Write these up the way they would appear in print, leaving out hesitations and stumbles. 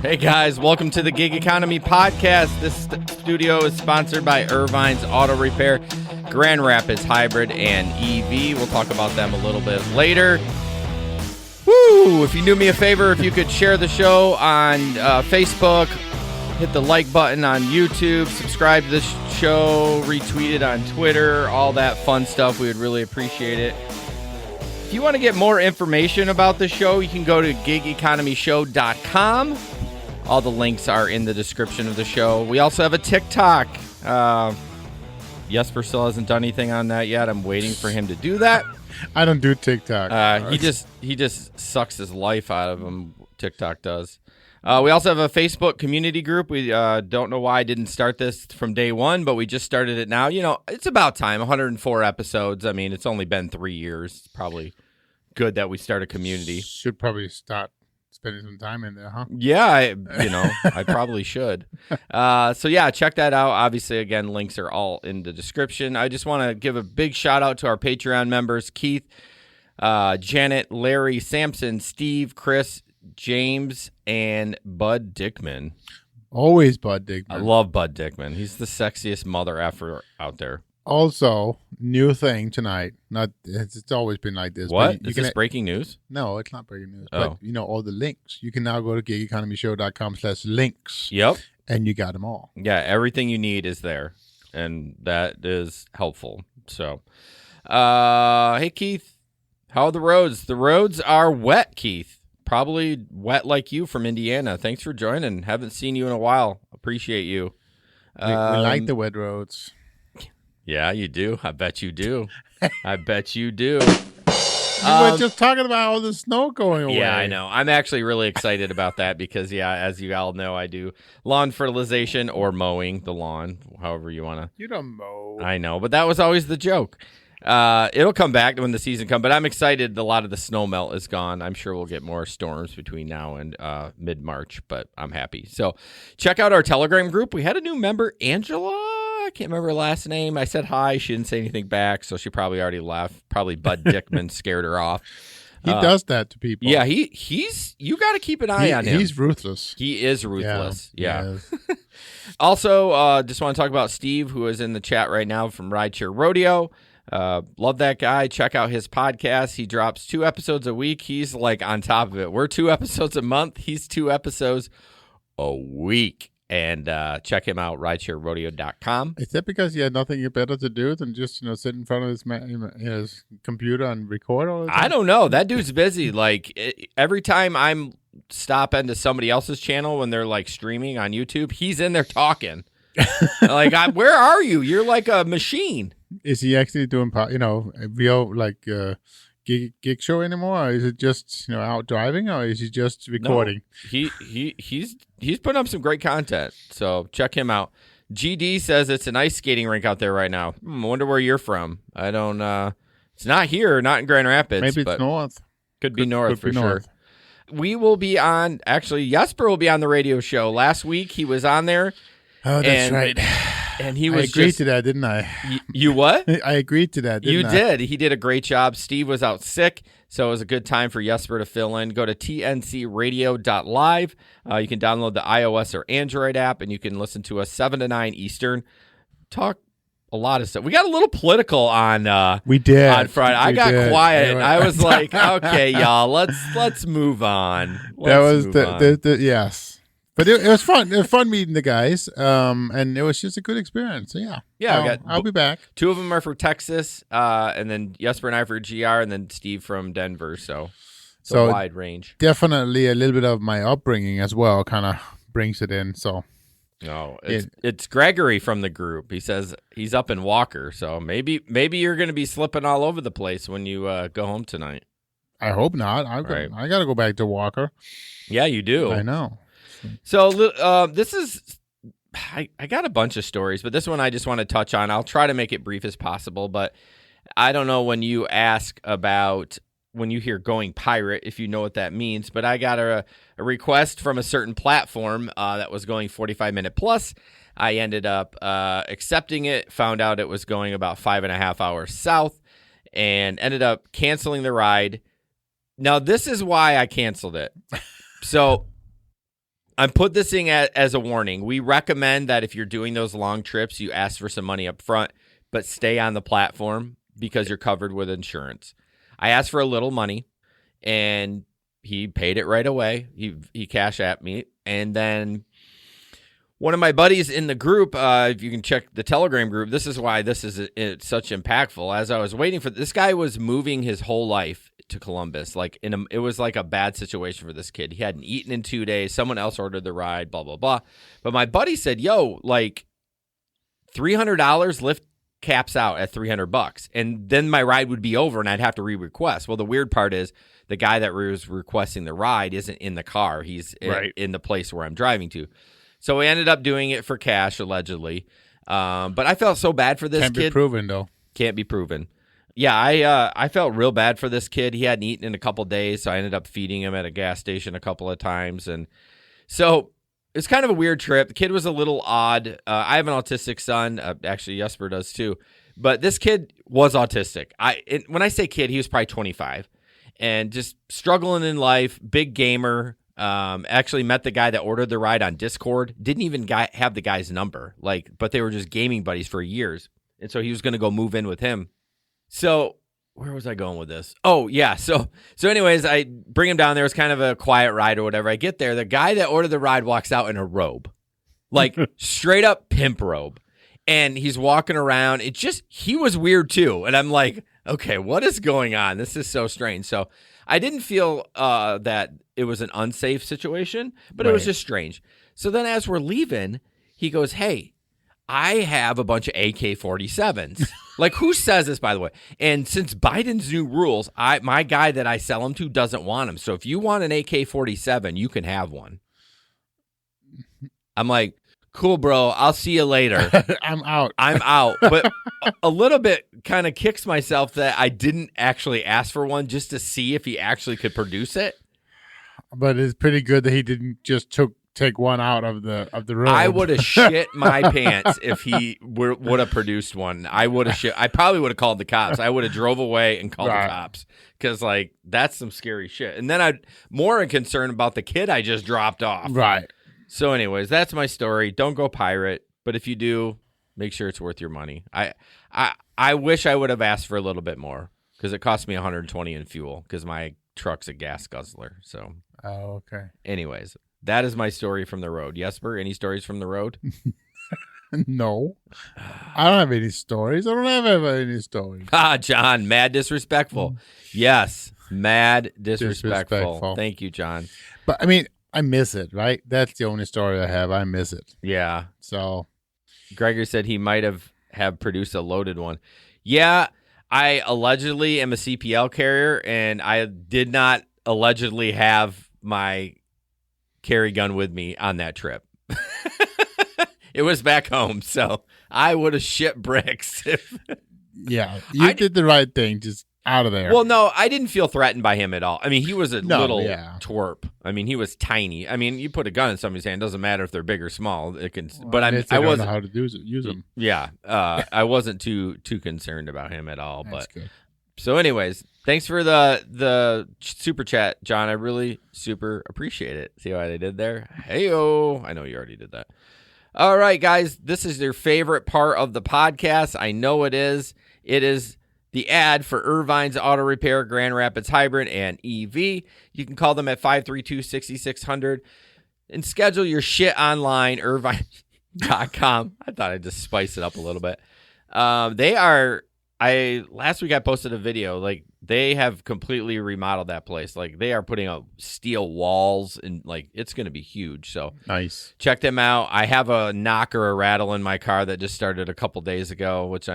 Hey guys, welcome to the Gig Economy Podcast. This studio is sponsored by Irvine's Auto Repair, Grand Rapids Hybrid, and EV. We'll talk about them a little bit later. Woo! If you do me a favor, if you could share the show on Facebook, hit the like button on YouTube, subscribe to this show, retweet it on Twitter, all that fun stuff, we would really appreciate it. If you want to get more information about the show, you can go to gigeconomyshow.com. All the links are in the description of the show. We also have a TikTok. Jesper still hasn't done anything on that yet. I'm waiting for him to do that. I don't do TikTok. He just sucks his life out of him. TikTok does. We also have a Facebook community group. We don't know why I didn't start this from day one, but we just started it now. You know, it's about time. 104 episodes. I mean, it's only been 3 years. It's probably good that we start a community. Should probably start spending some time in there, huh? Yeah, I probably should. So yeah, check that out. Obviously, again, links are all in the description. I just want to give a big shout out to our Patreon members: Keith, Janet, Larry, Sampson, Steve, Chris, James, and Bud Dickman. Always Bud Dickman. I love Bud Dickman. He's the sexiest mother effer out there. Also, new thing tonight. It's always been like this. What? Is this breaking news? No, it's not breaking news. Oh. But, all the links. You can now go to gigeconomyshow.com/links. Yep. And you got them all. Yeah, everything you need is there. And that is helpful. So, hey, Keith, how are the roads? The roads are wet, Keith. Probably wet like you from Indiana. Thanks for joining. Haven't seen you in a while. Appreciate you. We like the wet roads. Yeah, you do. I bet you do. I bet you do. You were just talking about all the snow going away. Yeah, I know. I'm actually really excited about that because, yeah, as you all know, I do lawn fertilization or mowing the lawn, however you want to. You don't mow. I know, but that was always the joke. It'll come back when the season comes, but I'm excited. A lot of the snow melt is gone. I'm sure we'll get more storms between now and mid-March, but I'm happy. So check out our Telegram group. We had a new member, Angela. I can't remember her last name. I said hi. She didn't say anything back, so she probably already left. Probably Bud Dickman scared her off. He does that to people. Yeah, he's. You got to keep an eye on him. He's ruthless. He is ruthless. Yeah. Yes. Also, just want to talk about Steve, who is in the chat right now from Rideshare Rodeo. Love that guy. Check out his podcast. He drops 2 episodes a week. He's like on top of it. We're 2 episodes a month. He's 2 episodes a week. And check him out, ridesharerodeo.com. Is that because he had nothing better to do than just sit in front of his computer and record all the time? I don't know. That dude's busy. Like every time I'm stop into somebody else's channel when they're like streaming on YouTube, he's in there talking. Like, where are you? You're like a machine. Is he actually doing a real gig show anymore, or is it just out driving, or is he just recording? No, he's putting up some great content, so check him out. GD says it's an ice skating rink out there right now. I wonder where you're from. I don't. It's not here, not in Grand Rapids. Maybe it's north. Could be north for north. Sure. We will be on. Actually, Jesper will be on the radio show. Last week he was on there. Oh, that's right. And he was. I agreed to that, didn't I? You what? I agreed to that, didn't I? You did. He did a great job. Steve was out sick, so it was a good time for Jesper to fill in. Go to tncradio.live. You can download the iOS or Android app, and you can listen to us 7 to 9 Eastern. Talk a lot of stuff. We got a little political on. We did on Friday. I got quiet. I was like, okay, y'all, let's move on. Yes. But it was fun. It was fun meeting the guys, and it was just a good experience. So, yeah. I'll be back. 2 of them are from Texas, and then Jesper and I for GR, and then Steve from Denver. So it's a wide range. Definitely a little bit of my upbringing as well kind of brings it in. So no, it's Gregory from the group. He says he's up in Walker, so maybe you're going to be slipping all over the place when you go home tonight. I hope not. I got to go back to Walker. Yeah, you do. I know. So this is, I got a bunch of stories, but this one I just want to touch on. I'll try to make it brief as possible, but I don't know when you ask about, when you hear going pirate, if you know what that means, but I got a request from a certain platform that was going 45-minute plus. I ended up accepting it, found out it was going about 5.5 hours south, and ended up canceling the ride. Now, this is why I canceled it. So I'm put this thing as a warning. We recommend that if you're doing those long trips, you ask for some money up front, but stay on the platform because you're covered with insurance. I asked for a little money, and he paid it right away. He cash apped me, and then one of my buddies in the group, if you can check the Telegram group, this is why this is such impactful. As I was waiting for this guy was moving his whole life to Columbus. It was like a bad situation for this kid. He hadn't eaten in 2 days. Someone else ordered the ride, blah, blah, blah. But my buddy said, yo, like $300 Lyft caps out at $300. And then my ride would be over and I'd have to re-request. Well, the weird part is the guy that was requesting the ride isn't in the car. He's in the place where I'm driving to. So we ended up doing it for cash, allegedly. But I felt so bad for this kid. Can't be proven, though. Can't be proven. Yeah, I felt real bad for this kid. He hadn't eaten in a couple days, so I ended up feeding him at a gas station a couple of times. And so it's kind of a weird trip. The kid was a little odd. I have an autistic son. Actually, Jesper does too. But this kid was autistic. When I say kid, he was probably 25. And just struggling in life, big gamer. Actually met the guy that ordered the ride on Discord. Didn't even have the guy's number. But they were just gaming buddies for years. And so he was going to go move in with him. So where was I going with this? Oh, yeah. So anyways, I bring him down there. It's kind of a quiet ride or whatever. I get there. The guy that ordered the ride walks out in a robe, like straight up pimp robe. And he's walking around. He was weird too. And I'm like, okay, what is going on? This is so strange. So I didn't feel that it was an unsafe situation, but it was just strange. So then as we're leaving, he goes, hey, I have a bunch of AK-47s. Like, who says this, by the way? And since Biden's new rules, my guy that I sell them to doesn't want them. So if you want an AK-47, you can have one. I'm like, cool, bro. I'll see you later. I'm out. But a little bit kind of kicks myself that I didn't actually ask for one just to see if he actually could produce it. But it's pretty good that he didn't just take one out of the road. I would have shit my pants if he would have produced one. I probably would have called the cops. I would have drove away and called the cops because that's some scary shit. And then I'm more concerned about the kid I just dropped off. Right. So anyways, that's my story. Don't go pirate, but if you do, make sure it's worth your money. I wish I would have asked for a little bit more because it cost me $120 in fuel because my truck's a gas guzzler. So. Oh, okay. Anyways. That is my story from the road. Jesper, any stories from the road? No. I don't have any stories. I don't have any stories. John, mad disrespectful. Yes, mad disrespectful. Thank you, John. But, I mean, I miss it, right? That's the only story I have. I miss it. Yeah. So. Gregory said he might have produced a loaded one. Yeah, I allegedly am a CPL carrier, and I did not allegedly have my carry gun with me on that trip. It was back home, so I would have shit bricks. Yeah, you did the right thing, just out of there. Well, no, I didn't feel threatened by him at all. I mean, he was a little twerp. I mean, he was tiny. I mean, you put a gun in somebody's hand, doesn't matter if they're big or small. It can, but I wasn't know how to use them. Yeah, I wasn't too concerned about him at all. That's but good. So, anyways, thanks for the super chat, John. I really super appreciate it. See what I did there? Hey-o. I know you already did that. All right, guys, this is your favorite part of the podcast. I know it is. It is the ad for Irvine's Auto Repair, Grand Rapids Hybrid, and EV. You can call them at 532-6600 and schedule your shit online, irvine.com. I thought I'd just spice it up a little bit. Last week I posted a video, they have completely remodeled that place. They are putting up steel walls and it's going to be huge. So nice. Check them out. I have a knock or a rattle in my car that just started a couple days ago, which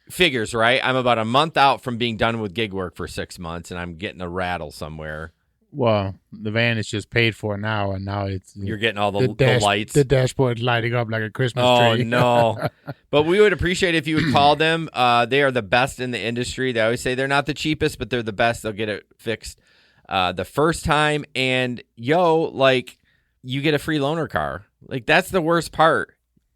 figures, right? I'm about a month out from being done with gig work for 6 months and I'm getting a rattle somewhere. Well, the van is just paid for now, and now you're getting all the lights. The dashboard lighting up like a Christmas tree. Oh, no. But we would appreciate if you would call them. They are the best in the industry. They always say they're not the cheapest, but they're the best. They'll get it fixed the first time. And, you get a free loaner car. That's the worst part.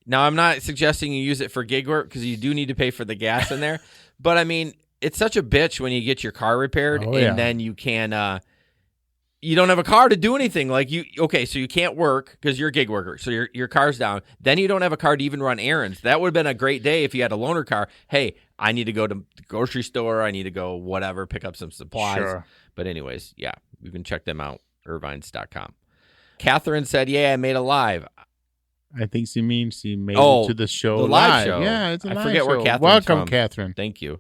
Now, I'm not suggesting you use it for gig work because you do need to pay for the gas in there. But, I mean, it's such a bitch when you get your car repaired and then you can you don't have a car to do anything. Like so you can't work because you're a gig worker. So your car's down. Then you don't have a car to even run errands. That would have been a great day if you had a loaner car. Hey, I need to go to the grocery store. I need to go whatever, pick up some supplies. Sure. But anyways, yeah, you can check them out, irvines.com. Catherine said, yeah, I made a live. I think she means she made it to the show. The live show. Yeah, it's a live show. I forget where Catherine's Welcome, from. Catherine. Thank you.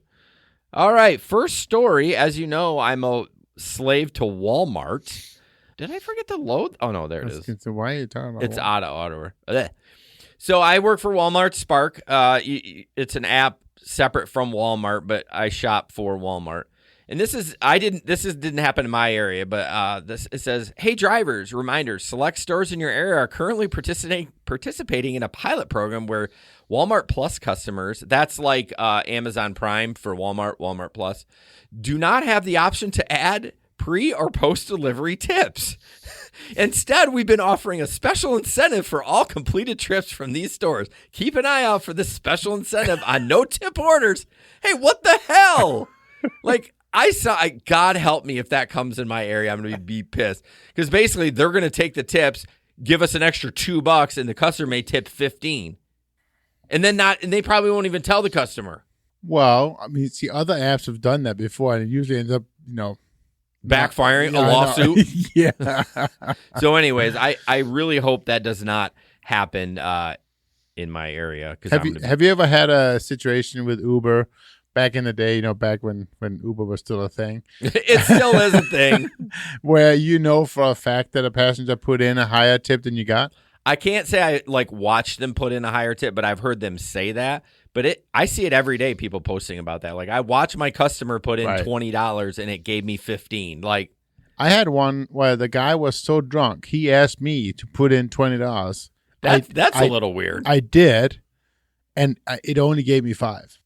All right, first story. As you know, I'm a slave to Walmart. Did I forget to load? Oh, no, there it is. So why are you talking about It's out of order. So I work for Walmart Spark. It's an app separate from Walmart, but I shop for Walmart. And this didn't happen in my area, but it says, hey, drivers, reminders, select stores in your area are currently participating in a pilot program where Walmart Plus customers, that's like Amazon Prime for Walmart Plus, do not have the option to add pre or post delivery tips. Instead, we've been offering a special incentive for all completed trips from these stores. Keep an eye out for this special incentive on no tip orders. Hey, what the hell? Like, God help me if that comes in my area, I'm going to be pissed. Because basically, they're going to take the tips, give us an extra $2, and the customer may tip $15. And they probably won't even tell the customer. Well, I mean, see, other apps have done that before, and it usually ends up, backfiring, a lawsuit. Yeah. So anyways, I really hope that does not happen in my area. Have you ever had a situation with Uber back in the day, back when Uber was still a thing? It still is a thing. Where for a fact that a passenger put in a higher tip than you got? I can't say I watched them put in a higher tip, but I've heard them say that. But I see it every day, people posting about that. Like, I watch my customer put in $20 and it gave me $15. Like, I had one where the guy was so drunk, he asked me to put in $20. That's a little weird. I did, and it only gave me $5.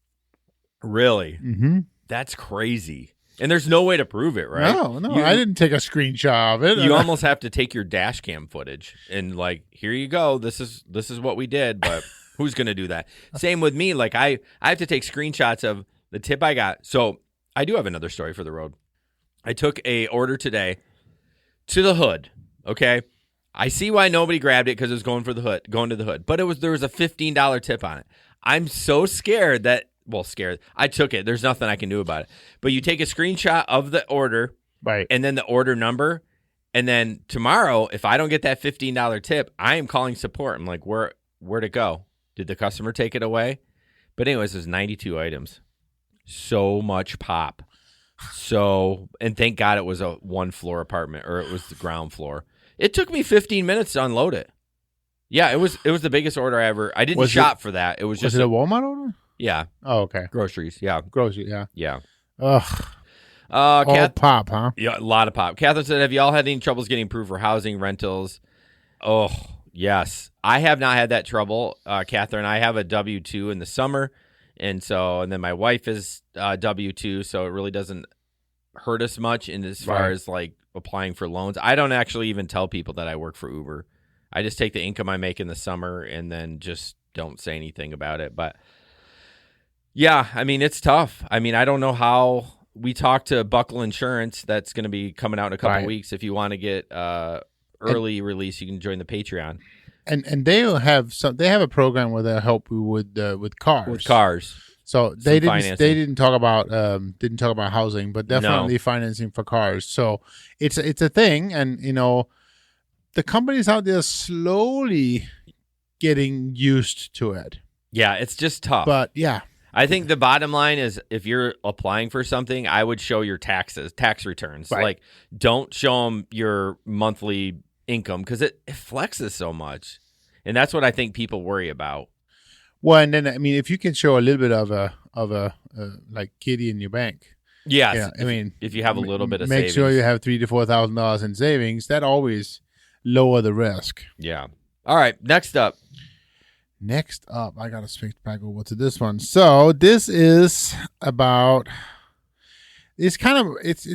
Really? Mm-hmm. That's crazy. And there's no way to prove it, right? No, I didn't take a screenshot of it. You almost have to take your dash cam footage and here you go. This is what we did, but who's going to do that? Same with me. Like, I have to take screenshots of the tip I got. So I do have another story for the road. I took a order today to the hood. Okay. I see why nobody grabbed it because it was going to the hood, but there was a $15 tip on it. I'm so scared scared. I took it. There's nothing I can do about it. But you take a screenshot of the order, right, and then the order number, and then tomorrow, if I don't get that $15 tip, I am calling support. I'm like, where'd it go? Did the customer take it away? But anyways, there's 92 items. So much pop. And thank God it was a 1-floor apartment, or it was the ground floor. It took me 15 minutes to unload it. Yeah, it was the biggest order I ever. I didn't shop for that. It was just a Walmart order? Yeah. Oh, okay. Groceries. Yeah. Groceries. Yeah. Yeah. Ugh. All pop, huh? Yeah, a lot of pop. Catherine said, have y'all had any troubles getting approved for housing rentals? Oh, yes. I have not had that trouble, Catherine. I have a W-2 in the summer, and then my wife is W-2, so it really doesn't hurt us much as far as applying for loans. I don't actually even tell people that I work for Uber. I just take the income I make in the summer and then just don't say anything about it. But yeah, I mean, it's tough. I mean, I don't know how. We talked to Buckle Insurance. That's going to be coming out in a couple of weeks. If you want to get early release, you can join the Patreon. And they have a program where they help you with cars. With cars. So they didn't talk about housing, but definitely financing for cars. So it's a thing, and the companies out there slowly getting used to it. Yeah, it's just tough. But yeah. I think the bottom line is if you're applying for something, I would show your tax returns. Right. Don't show them your monthly income because it flexes so much. And that's what I think people worry about. Well, and then, I mean, if you can show a little bit of a kitty in your bank. Yes. If you have a little bit of savings. Make sure you have $3,000 to $4,000 in savings. That always lower the risk. Yeah. All right. Next up, I got to switch back over to this one. So this is about. It's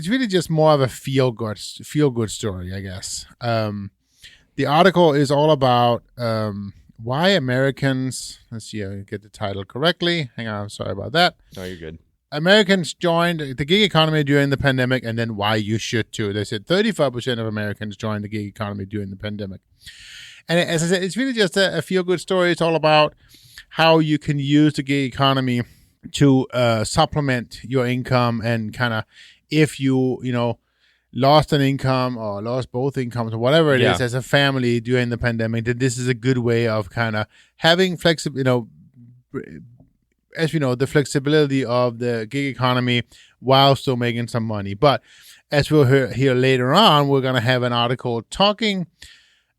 really just more of a feel good story, I guess. The article is all about why Americans. Let's see, I get the title correctly. Hang on, I'm sorry about that. No, you're good. Americans joined the gig economy during the pandemic, and then why you should too. They said 35% of Americans joined the gig economy during the pandemic. And as I said, it's really just a feel-good story. It's all about how you can use the gig economy to supplement your income, and kind of if you lost an income or lost both incomes or whatever it is as a family during the pandemic, that this is a good way of kind of having flexible, as we know, the flexibility of the gig economy while still making some money. But as we'll hear later on, we're going to have an article talking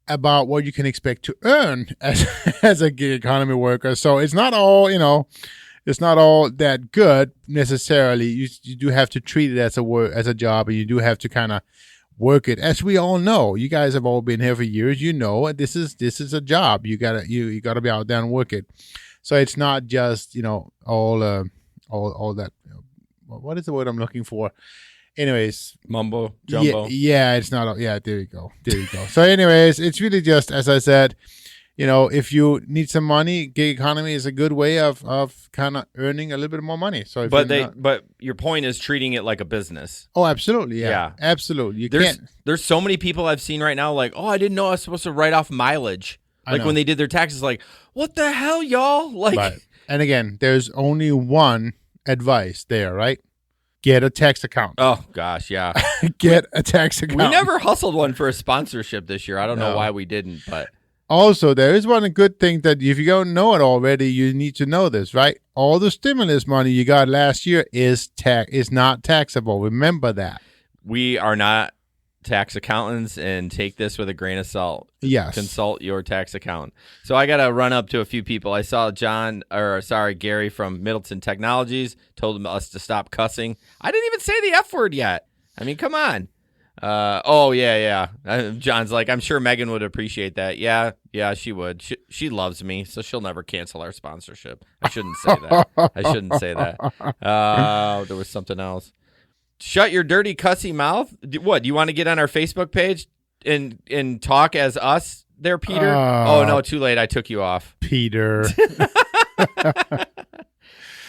about what you can expect to earn as a gig economy worker. So it's not all, it's not all that good necessarily. You do have to treat it as a job, and you do have to kind of work it. As we all know, you guys have all been here for years. This is a job. You gotta be out there and work it. So it's not just all that. What is the word I'm looking for? Anyways, mumbo jumbo. Yeah, it's not. Yeah, there you go. So anyways, it's really just, as I said, if you need some money, gig economy is a good way of kind of earning a little bit more money. So, but your point is treating it like a business. Oh, absolutely, yeah. Absolutely. There's so many people I've seen right now, like, oh, I didn't know I was supposed to write off mileage. Like when they did their taxes, like, what the hell, y'all? Like, right. And again, there's only one advice there, right? Get a tax account. Oh gosh, yeah. Get a tax account. We never hustled one for a sponsorship this year. I don't know why we didn't, but. Also, there is one good thing that if you don't know it already, you need to know this, right? All the stimulus money you got last year is not taxable. Remember that. We are not tax accountants, and take this with a grain of salt. Yes. Consult your tax accountant. So I got to run up to a few people. I saw Gary from Middleton Technologies told us to stop cussing. I didn't even say the F word yet. I mean, come on. Yeah. John's like, I'm sure Megan would appreciate that. Yeah, she would. She loves me, so she'll never cancel our sponsorship. I shouldn't say that. There was something else. Shut your dirty, cussy mouth. What, do you want to get on our Facebook page and talk as us there, Peter? Oh, no, too late. I took you off. Peter.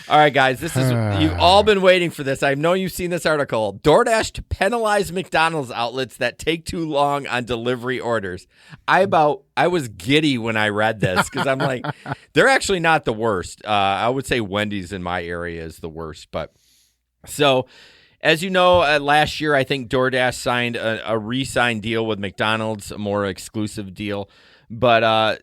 All right, guys, this is you've all been waiting for this. I know you've seen this article. DoorDash to penalize McDonald's outlets that take too long on delivery orders. I was giddy when I read this because I'm like, they're actually not the worst. I would say Wendy's in my area is the worst. But so, as you know, last year I think DoorDash signed a re-signed deal with McDonald's, a more exclusive deal. But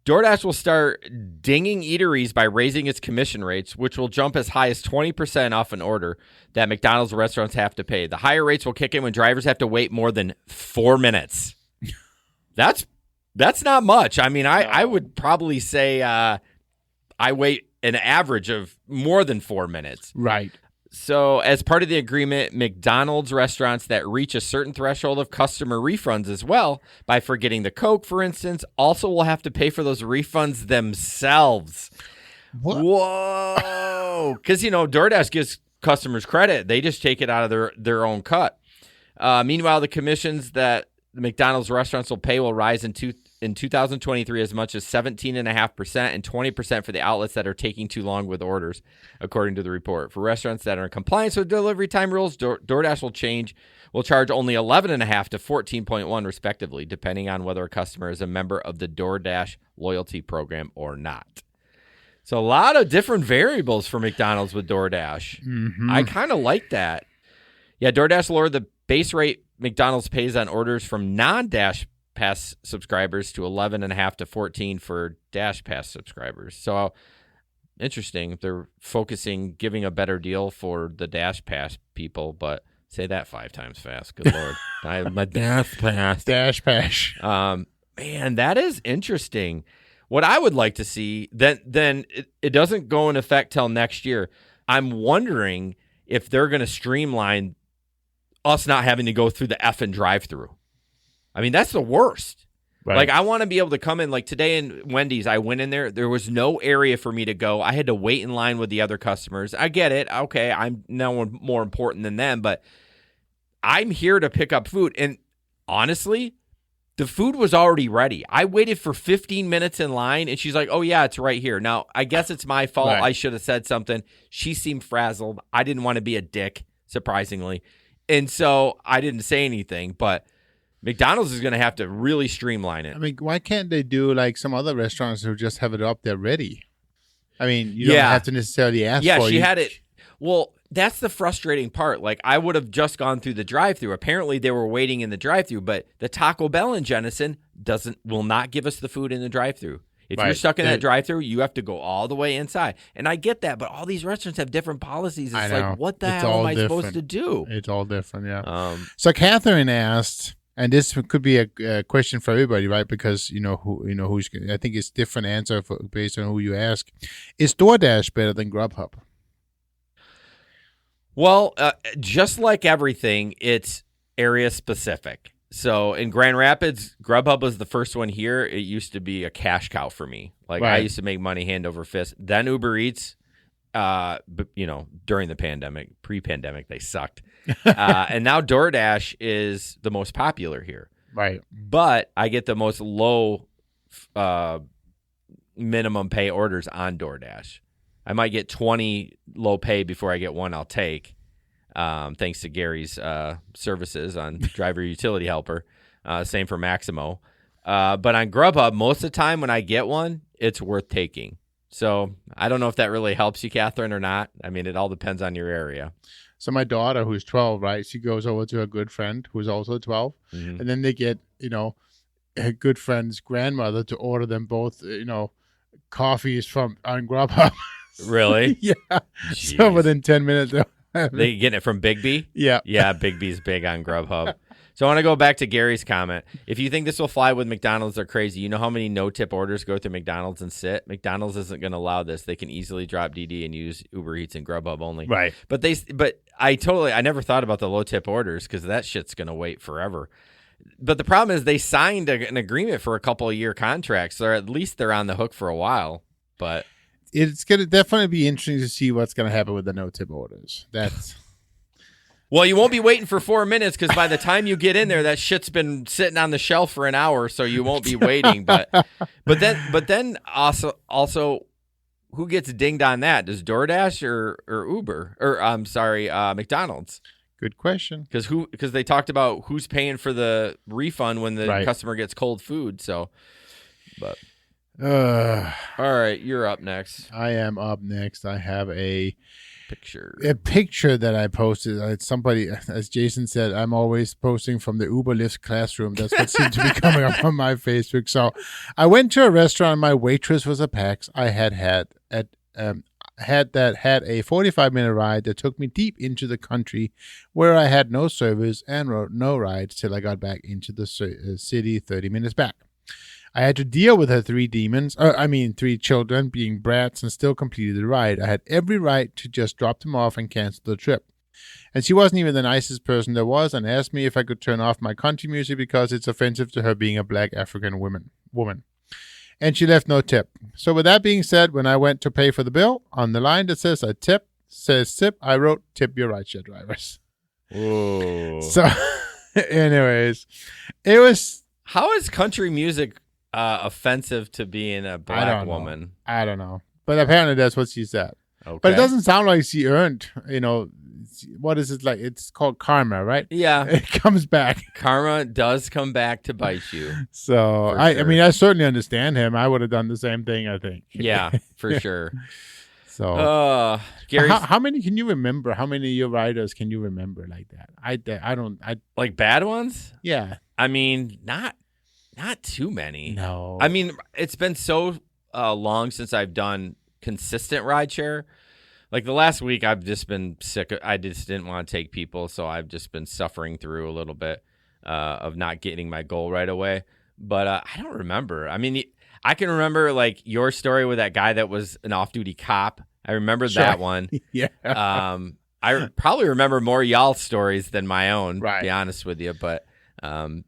DoorDash will start dinging eateries by raising its commission rates, which will jump as high as 20% off an order that McDonald's restaurants have to pay. The higher rates will kick in when drivers have to wait more than 4 minutes. That's not much. I mean, I would probably say I wait an average of more than 4 minutes. Right. So as part of the agreement, McDonald's restaurants that reach a certain threshold of customer refunds as well, by forgetting the Coke, for instance, also will have to pay for those refunds themselves. What? Whoa. Because, DoorDash gives customers credit. They just take it out of their own cut. Meanwhile, the commissions that the McDonald's restaurants will pay will rise in 2023 as much as 17.5% and 20% for the outlets that are taking too long with orders, according to the report. For restaurants that are in compliance with delivery time rules, DoorDash will charge only 11.5 to 14.1 respectively, depending on whether a customer is a member of the DoorDash loyalty program or not. So a lot of different variables for McDonald's with DoorDash. Mm-hmm. I kind of like that. Yeah, DoorDash lowered the base rate McDonald's pays on orders from non-Dash Pass subscribers to 11.5 to 14 for Dash Pass subscribers. So interesting. They're giving a better deal for the Dash Pass people, but say that 5 times fast. Good Lord. I have my Dash Pass. Dash Pass. Man, that is interesting. What I would like to see, then it doesn't go in effect till next year. I'm wondering if they're going to streamline us not having to go through the effing drive-through. I mean, that's the worst. Right. Like, I want to be able to come in. Like, today in Wendy's, I went in there. There was no area for me to go. I had to wait in line with the other customers. I get it. Okay, I'm no more important than them, but I'm here to pick up food. And honestly, The food was already ready. I waited for 15 minutes in line, and she's like, oh, yeah, it's right here. Now, I guess it's my fault. Right. I should have said something. She seemed frazzled. I didn't want to be a dick, surprisingly. And so I didn't say anything, but McDonald's is going to have to really streamline it. I mean, why can't they do like some other restaurants who just have it up there ready? I mean, you don't have to necessarily ask for it. Yeah, she had it. Well, that's the frustrating part. Like, I would have just gone through the drive-thru. Apparently, they were waiting in the drive-thru, but the Taco Bell in Jenison will not give us the food in the drive-thru. If you're stuck in that drive-thru, you have to go all the way inside. And I get that, but all these restaurants have different policies. It's like, what the hell am I supposed to do? It's all different, yeah. So Catherine asked, and this could be a question for everybody, right? Because who's. I think it's different answer based on who you ask. Is DoorDash better than Grubhub? Well, just like everything, it's area specific. So in Grand Rapids, Grubhub was the first one here. It used to be a cash cow for me. Like I used to make money hand over fist. Then Uber Eats, during the pandemic, pre-pandemic, they sucked. And now DoorDash is the most popular here. Right. But I get the most low minimum pay orders on DoorDash. I might get 20 low pay before I get one I'll take, thanks to Gary's services on driver utility helper. Same for Maximo. But on Grubhub, most of the time when I get one, it's worth taking. So I don't know if that really helps you, Catherine, or not. I mean, it all depends on your area. So my daughter, who's 12, right, she goes over to a good friend who's also 12, and then they get, a good friend's grandmother to order them both, coffees on Grubhub. Really? Yeah. Jeez. So within 10 minutes. They getting it from Big B? Yeah. Yeah, Big B's big on Grubhub. So I want to go back to Gary's comment. If you think this will fly with McDonald's, they're crazy. You know how many no-tip orders go through McDonald's and sit? McDonald's isn't going to allow this. They can easily drop DD and use Uber Eats and Grubhub only. Right. But I never thought about the low-tip orders because that shit's going to wait forever. But the problem is they signed an agreement for a couple of year contracts, so at least they're on the hook for a while. But it's going to definitely be interesting to see what's going to happen with the no-tip orders. That's... Well, you won't be waiting for 4 minutes because by the time you get in there, that shit's been sitting on the shelf for an hour, so you won't be waiting. But then also, who gets dinged on that? Does DoorDash or Uber or McDonald's? Good question. Because they talked about who's paying for the refund when the customer gets cold food. So, but all right, you're up next. I am up next. I have a picture that I posted. It's somebody, as Jason said, I'm always posting from the Uber Lyft classroom. That's what seemed to be coming up on my Facebook. So I went to a restaurant. My waitress was a PAX. I had a 45-minute ride that took me deep into the country where I had no service and no rides till I got back into the city 30 minutes back. I had to deal with her three children being brats and still completed the ride. I had every right to just drop them off and cancel the trip. And she wasn't even the nicest person there was and asked me if I could turn off my country music because it's offensive to her being a black African woman. And she left no tip. So with that being said, when I went to pay for the bill, on the line that says tip, I wrote, tip your rideshare drivers. Whoa. So anyways, it was... How is country music offensive to being a black woman? I don't know. But apparently that's what she said. Okay. But it doesn't sound like she earned, what is it like? It's called karma, right? Yeah. It comes back. Karma does come back to bite you. So, I mean, I certainly understand him. I would have done the same thing, I think. Yeah, for sure. So, Gary, how many can you remember? How many of your riders can you remember like that? I don't. Like bad ones? Yeah. I mean, not too many. No. I mean, it's been so long since I've done consistent rideshare. Like the last week, I've just been sick. I just didn't want to take people, so I've just been suffering through a little bit of not getting my goal right away. But I don't remember. I mean, I can remember like your story with that guy that was an off-duty cop. I remember that one. Yeah. I probably remember more y'all's stories than my own, right, to be honest with you. But I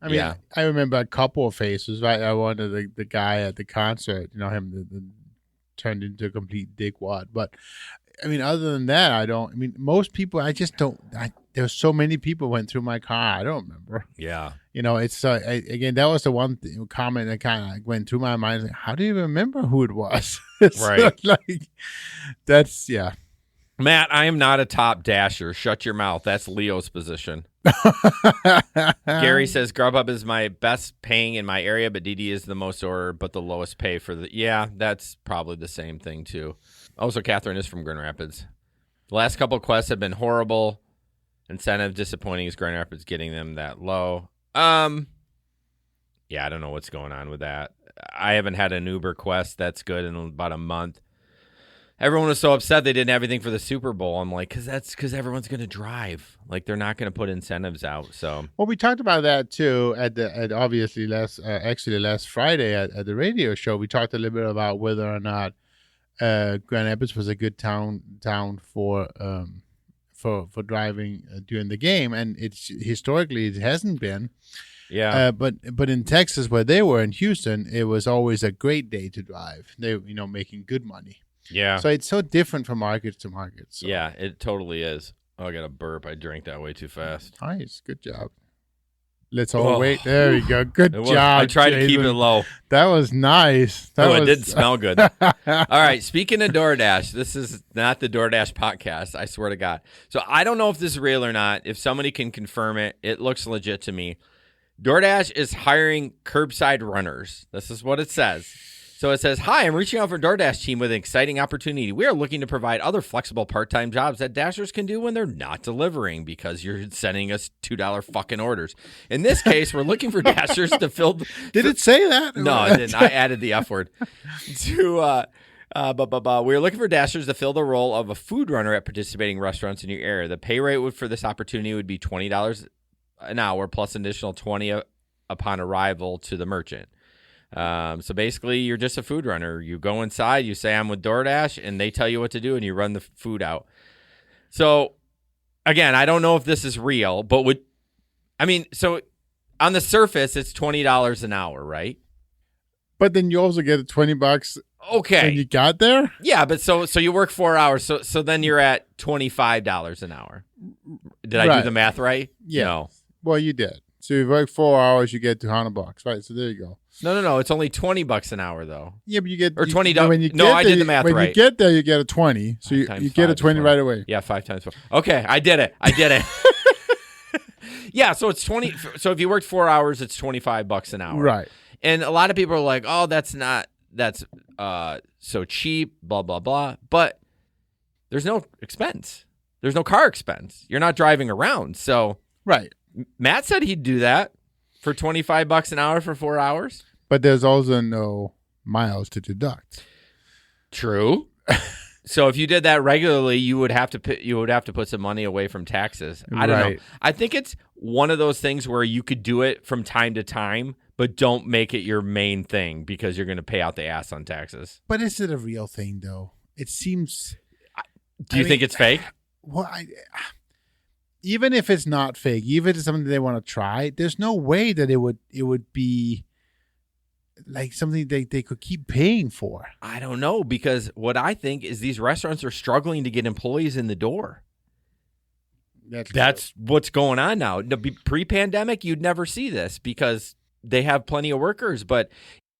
remember a couple of faces, right? I wanted the guy at the concert, him that turned into a complete dickwad. But I mean, other than that, I don't. I mean, most people, I just don't. There's so many people went through my car. I don't remember. Yeah. It's again, that was the one comment that kind of went through my mind. Like, how do you remember who it was? Right. That's yeah. Matt, I am not a top dasher. Shut your mouth. That's Leo's position. Gary says Grubhub is my best paying in my area, but DD is the most order, but the lowest pay for the. Yeah, that's probably the same thing too. Also, Catherine is from Grand Rapids. The last couple of quests have been horrible. Incentive disappointing. Is Grand Rapids getting them that low? Yeah, I don't know what's going on with that. I haven't had an Uber quest that's good in about a month. Everyone was so upset they didn't have anything for the Super Bowl. I'm like, because everyone's going to drive. Like, they're not going to put incentives out. So, well, we talked about that too at obviously last Friday at the radio show. We talked a little bit about whether or not Grand Rapids was a good town for driving during the game, and it's historically it hasn't been. Yeah. But in Texas, where they were in Houston, it was always a great day to drive. They making good money. Yeah. So it's so different from market to market. So. Yeah, it totally is. Oh, I got a burp. I drank that way too fast. Nice. Good job. Let's all wait. There we go. Good job. I tried to keep it low. That was nice. It did smell good. All right. Speaking of DoorDash, this is not the DoorDash podcast. I swear to God. So I don't know if this is real or not. If somebody can confirm it, it looks legit to me. DoorDash is hiring curbside runners. This is what it says. So it says, hi, I'm reaching out for DoorDash team with an exciting opportunity. We are looking to provide other flexible part-time jobs that Dashers can do when they're not delivering because you're sending us $2 fucking orders. In this case, we're looking for Dashers to fill. Did it say that? No, it didn't. I added the F word. We're looking for Dashers to fill the role of a food runner at participating restaurants in your area. The pay rate for this opportunity would be $20 an hour plus an additional $20 upon arrival to the merchant. So basically, you're just a food runner. You go inside, you say I'm with DoorDash, and they tell you what to do, and you run the food out. So, again, I don't know if this is real, but so on the surface, it's $20 an hour, right? But then you also get $20. Okay. When you got there? Yeah, but so you work 4 hours, so then you're at $25 an hour. Did I do the math right? Yeah. No. Well, you did. So you work 4 hours, you get $200, right? So there you go. No. It's only $20 an hour, though. Yeah, but you get $20. No, I did the math right. When you get there, you get a 20. So you get a 20 right away. Yeah, 5 times 4. Okay, I did it. Yeah, so it's 20. So if you worked 4 hours, it's $25 an hour. Right. And a lot of people are like, "Oh, that's so cheap." Blah blah blah. But there's no expense. There's no car expense. You're not driving around. So right. Matt said he'd do that for $25 an hour for 4 hours. But there's also no miles to deduct. True. So if you did that regularly, you would have to put some money away from taxes. I don't know. I think it's one of those things where you could do it from time to time, but don't make it your main thing because you're going to pay out the ass on taxes. But is it a real thing, though? It seems. Do you think it's fake? Well, even if it's not fake, even if it's something they want to try, there's no way that it would be like something they could keep paying for. I don't know, because what I think is these restaurants are struggling to get employees in the door. That's what's going on now. Pre-pandemic, you'd never see this because they have plenty of workers. But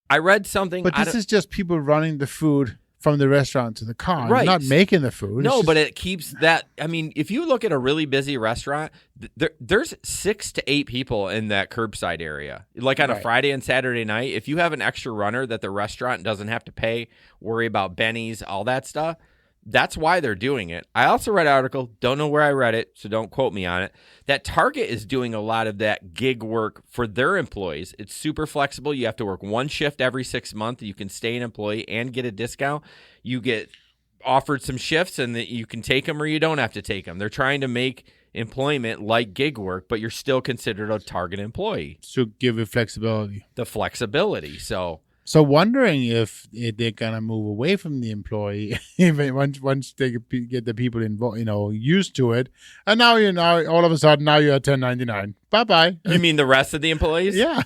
I read something. But this is just people running the food from the restaurant to the car, right? Not making the food. No, but it keeps that. I mean, if you look at a really busy restaurant, there's 6 to 8 people in that curbside area. Like on a Friday and Saturday night, if you have an extra runner that the restaurant doesn't have to pay, worry about bennies, all that stuff, that's why they're doing it. I also read an article, don't know where I read it, so don't quote me on it, that Target is doing a lot of that gig work for their employees. It's super flexible. You have to work one shift every 6 months. You can stay an employee and get a discount. You get offered some shifts, and you can take them or you don't have to take them. They're trying to make employment like gig work, but you're still considered a Target employee. So give it flexibility. The flexibility. So wondering if they're gonna move away from the employee once they get the people involved, used to it, and now all of a sudden now you're 1099. Bye bye. You mean the rest of the employees? Yeah.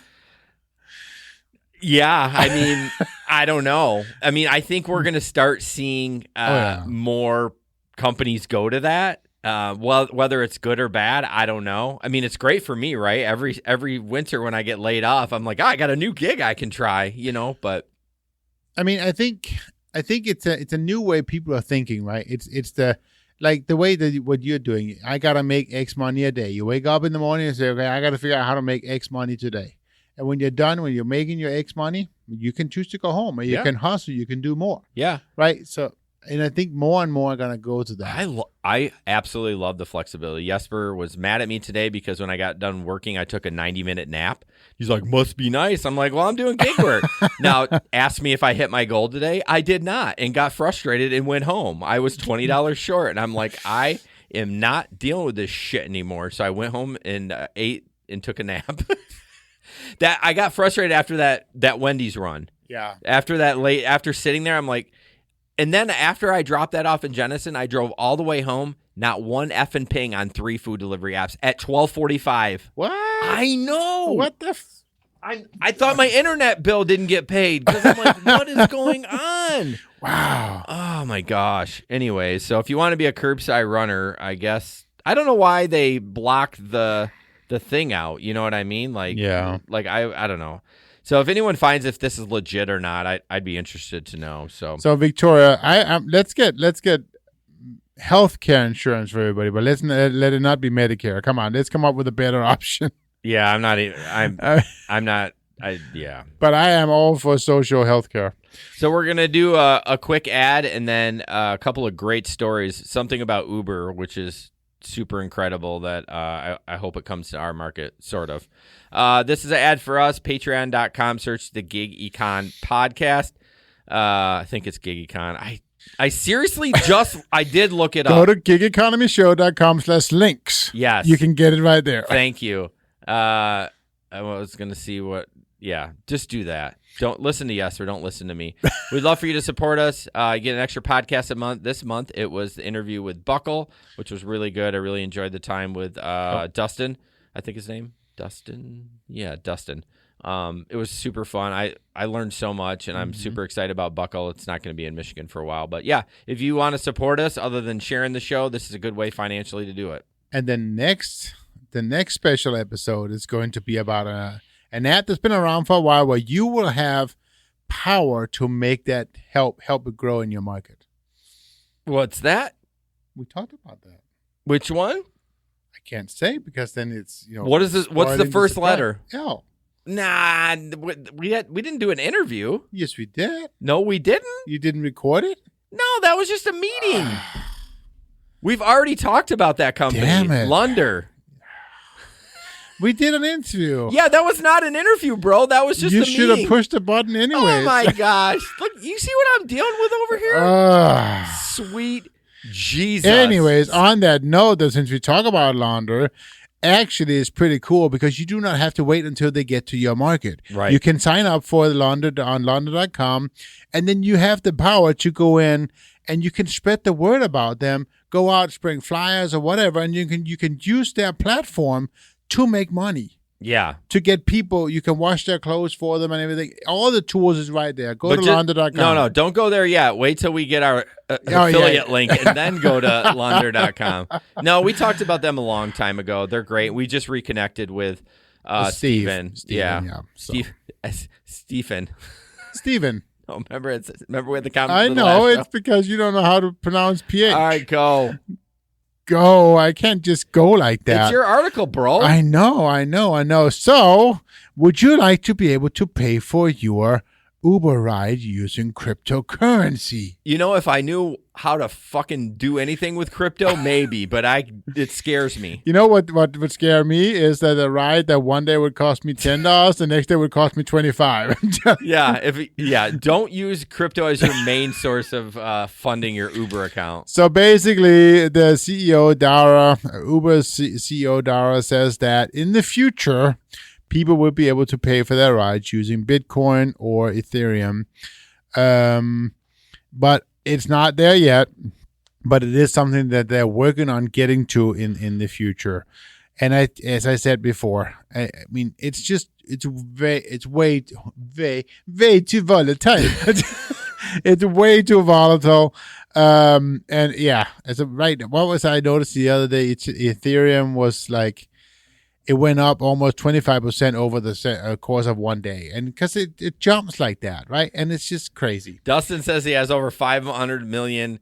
Yeah, I mean, I don't know. I mean, I think we're gonna start seeing more companies go to that. Well, whether it's good or bad, I don't know. I mean, it's great for me, right? Every winter when I get laid off, I'm like, I got a new gig I can try, but I mean, I think it's a new way people are thinking, right? It's the way that what you're doing. I gotta make X money a day. You wake up in the morning and say, okay, I gotta figure out how to make X money today. And when you're done, when you're making your X money, you can choose to go home, or you can hustle. You can do more. Yeah. Right. So, and I think more and more are gonna go to that. I absolutely love the flexibility. Jesper was mad at me today because when I got done working, I took a 90-minute nap. He's like, must be nice. I'm like, well, I'm doing gig work. Now, ask me if I hit my goal today. I did not, and got frustrated and went home. I was $20 short, and I'm like, I am not dealing with this shit anymore. So I went home and ate and took a nap. That I got frustrated after that Wendy's run. Yeah. After sitting there, I'm like, and then after I dropped that off in Jenison, I drove all the way home. Not one effing ping on 3 food delivery apps at 12:45. What? I know. What the? I thought my internet bill didn't get paid because I'm like, what is going on? Wow. Oh my gosh. Anyway, so if you want to be a curbside runner, I guess I don't know why they block the thing out. You know what I mean? Like, yeah. Like I don't know. So if anyone finds if this is legit or not, I'd be interested to know. So Victoria, let's get health care insurance for everybody, but let it not be Medicare. Come on, let's come up with a better option. Yeah, I'm not even. I'm not. Yeah. But I am all for social health care. So we're gonna do a quick ad and then a couple of great stories. Something about Uber, which is super incredible that I hope it comes to our market, sort of. This is an ad for us, patreon.com, search the Gig Econ podcast. I think it's Gig Econ. I seriously I did look it up. Go to gigeconomyshow.com/links. Yes. You can get it right there. Thank you. I was going to see just do that. Don't listen to Jesper. Don't listen to me. We'd love for you to support us. You get an extra podcast a month. This month, it was the interview with Buckle, which was really good. I really enjoyed the time with Dustin. I think his name, Dustin. Yeah, Dustin. It was super fun. I learned so much, and I'm super excited about Buckle. It's not going to be in Michigan for a while. But, yeah, if you want to support us other than sharing the show, this is a good way financially to do it. And then the next special episode is going to be about an ad that's been around for a while where you will have power to make that help it grow in your market. What's that? We talked about that. Which one? I can't say because then it's, What is this? What's the first letter? L. Nah, we didn't do an interview. Yes, we did. No, we didn't. You didn't record it? No, that was just a meeting. We've already talked about that company. Damn it. Lunder. We did an interview. Yeah, that was not an interview, bro. That was just a meeting. You should have pushed the button anyways. Oh, my gosh. Look, you see what I'm dealing with over here? Sweet Jesus. Anyways, on that note, since we talk about Launder, actually it's pretty cool because you do not have to wait until they get to your market. Right. You can sign up for the Launder on launder.com, and then you have the power to go in and you can spread the word about them, go out, spring flyers or whatever, and you can use their platform to make money. Yeah. To get people, you can wash their clothes for them and everything. All the tools is right there. Go to launder.com. No, don't go there yet. Wait till we get our affiliate link and then go to launder.com. No, we talked about them a long time ago. They're great. We just reconnected with Stephen. Yeah. Stephen. Oh, remember we had the comment. I know. It's because you don't know how to pronounce PH. All right, go. I can't just go like that. It's your article, bro. I know. So, would you like to be able to pay for your Uber ride using cryptocurrency? If I knew how to fucking do anything with crypto, maybe, but it scares me. You know what would scare me is that a ride that one day would cost me $10, the next day would cost me $25. Yeah, don't use crypto as your main source of funding your Uber account. So basically, the CEO Dara, Uber's CEO Dara says that in the future, people will be able to pay for their rides using Bitcoin or Ethereum. But it's not there yet, but it is something that they're working on getting to in the future. And as I said before, I mean, it's way too volatile. It's way too volatile. And yeah, what was I noticed the other day? Ethereum was like, it went up almost 25% over the course of one day. And because it jumps like that, right? And it's just crazy. Dustin says he has over 500 million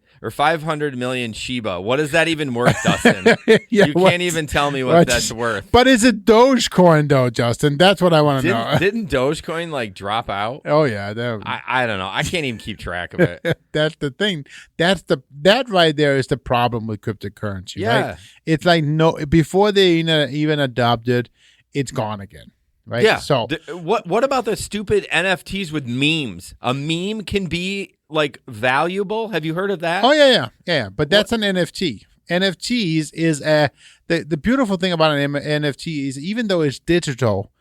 Shiba. What is that even worth, Dustin? Yeah, you can't even tell me what that's worth. But is it Dogecoin though, Justin? That's what I want to know. Didn't Dogecoin like drop out? Oh yeah, I don't know. I can't even keep track of it. That's the thing. That right there is the problem with cryptocurrency. Yeah, right? It's like before they even adopted, it's gone again. Right. Yeah. So what about the stupid NFTs with memes? A meme can be like valuable. Have you heard of that? Oh yeah. But that's an NFT. NFTs is the beautiful thing about an NFT is even though it's digital,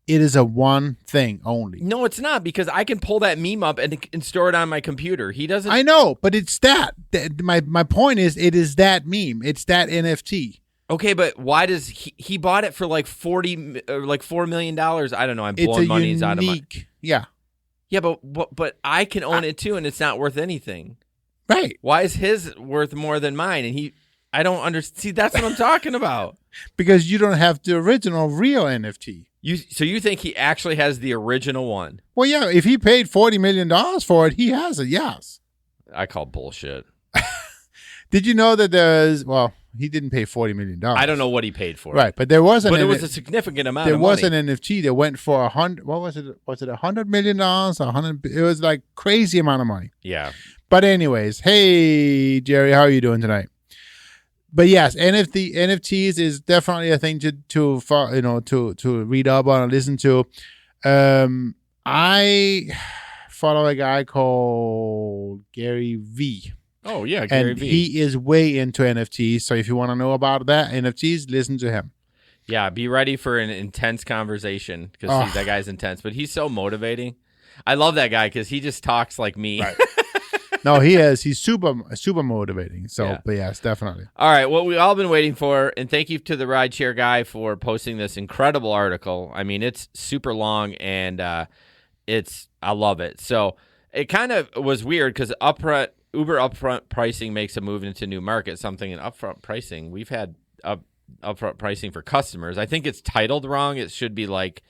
it is a one thing only. No, it's not, because I can pull that meme up and store it on my computer. He doesn't. I know, but it's that. My point is, it is that meme. It's that NFT. Okay, but why does he bought it for like $4 million? I don't know. I'm blowing money out of my. Yeah. Yeah, but I can own it too, and it's not worth anything. Right. Why is his worth more than mine? And I don't understand. See, that's what I'm talking about. Because you don't have the original real NFT. So you think he actually has the original one? Well, yeah. If he paid $40 million for it, he has it. Yes. I call bullshit. Did you know that he didn't pay $40 million. I don't know what he paid for it. Right, but there was it was a significant amount of money. There was an NFT that went for $100. What was it? Was it $100 million? $100? It was like crazy amount of money. Yeah. But anyways, hey Jerry, how are you doing tonight? But yes, NFTs is definitely a thing to read up on and listen to. I follow a guy called Gary V. Oh, yeah, Gary V. He is way into NFTs. So if you want to know about that, NFTs, listen to him. Yeah, be ready for an intense conversation because that guy's intense. But he's so motivating. I love that guy because he just talks like me. Right. No, he is. He's super motivating. So, yeah. But yes, definitely. All right, what we've all been waiting for, and thank you to the rideshare guy for posting this incredible article. I mean, it's super long, and I love it. So it kind of was weird because Uber upfront pricing makes a move into new market. Something in upfront pricing. We've had upfront pricing for customers. I think it's titled wrong. It should be like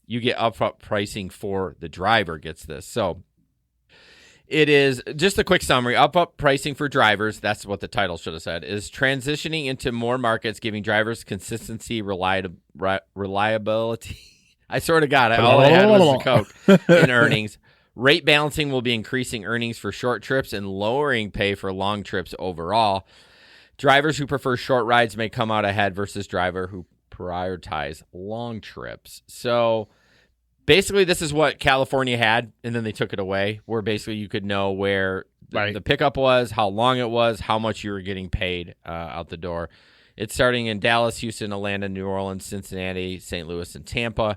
you get upfront pricing for the driver gets this. So it is just a quick summary. Upfront pricing for drivers, that's what the title should have said, is transitioning into more markets, giving drivers consistency, reliability. I sort of got it. All I had was the Coke in earnings. Rate balancing will be increasing earnings for short trips and lowering pay for long trips overall. Drivers who prefer short rides may come out ahead versus drivers who prioritize long trips. So basically, this is what California had, and then they took it away, where basically you could know where the pickup was, how long it was, how much you were getting paid out the door. It's starting in Dallas, Houston, Atlanta, New Orleans, Cincinnati, St. Louis, and Tampa.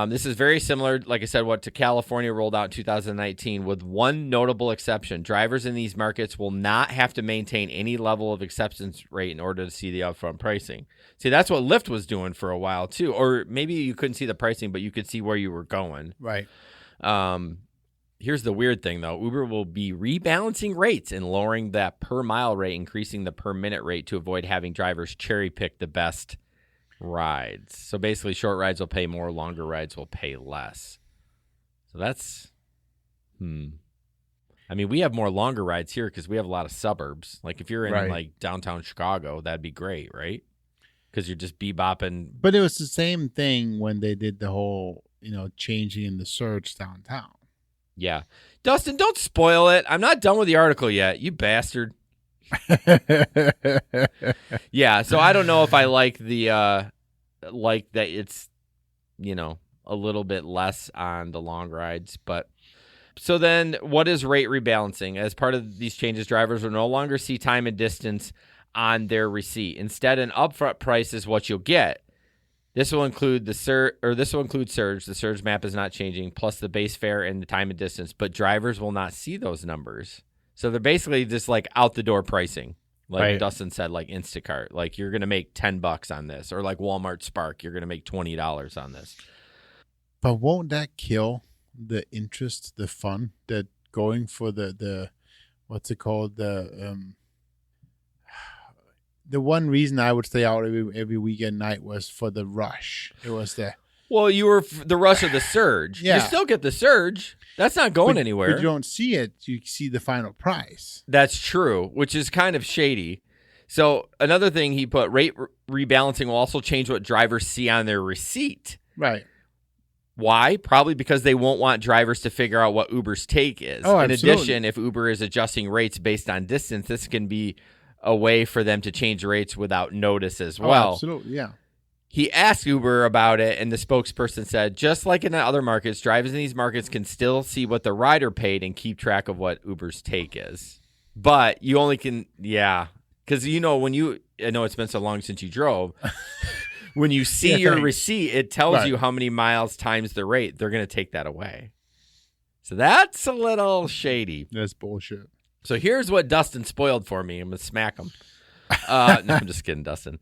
This is very similar, like I said, what to California rolled out in 2019, with one notable exception. Drivers in these markets will not have to maintain any level of acceptance rate in order to see the upfront pricing. See, that's what Lyft was doing for a while, too. Or maybe you couldn't see the pricing, but you could see where you were going. Right. Here's the weird thing, though. Uber will be rebalancing rates and lowering that per-mile rate, increasing the per-minute rate to avoid having drivers cherry-pick the best rides. So basically, short rides will pay more, longer rides will pay less. So that's I mean, we have more longer rides here because we have a lot of suburbs. Like if you're in like downtown Chicago, that'd be great, right? Because you're just bebopping. But it was the same thing when they did the whole, changing in the surge downtown. Yeah. Dustin, don't spoil it. I'm not done with the article yet, you bastard. Yeah, so I don't know if I like the like that it's a little bit less on the long rides, but so then what is rate rebalancing? As part of these changes, drivers will no longer see time and distance on their receipt. Instead, an upfront price is what you'll get. This will include surge. The surge map is not changing, plus the base fare and the time and distance, but drivers will not see those numbers. So they're basically just like out the door pricing. Like Dustin said, like Instacart, like you're going to make $10 on this, or like Walmart Spark, you're going to make $20 on this. But won't that kill the interest, the fun that going for what's it called? The one reason I would stay out every weekend night was for the rush. It was Well, you were the rush of the surge. Yeah. You still get the surge. That's not going anywhere. But you don't see it. You see the final price. That's true, which is kind of shady. So another thing he put, rate rebalancing will also change what drivers see on their receipt. Right. Why? Probably because they won't want drivers to figure out what Uber's take is. Oh, In absolutely. addition, if Uber is adjusting rates based on distance, this can be a way for them to change rates without notice as well. Oh, absolutely, yeah. He asked Uber about it, and the spokesperson said, just like in other markets, drivers in these markets can still see what the rider paid and keep track of what Uber's take is. But you only can, because I know it's been so long since you drove. When you see your receipt, it tells you how many miles times the rate. They're going to take that away. So that's a little shady. That's bullshit. So here's what Dustin spoiled for me. I'm going to smack him. No, I'm just kidding, Dustin.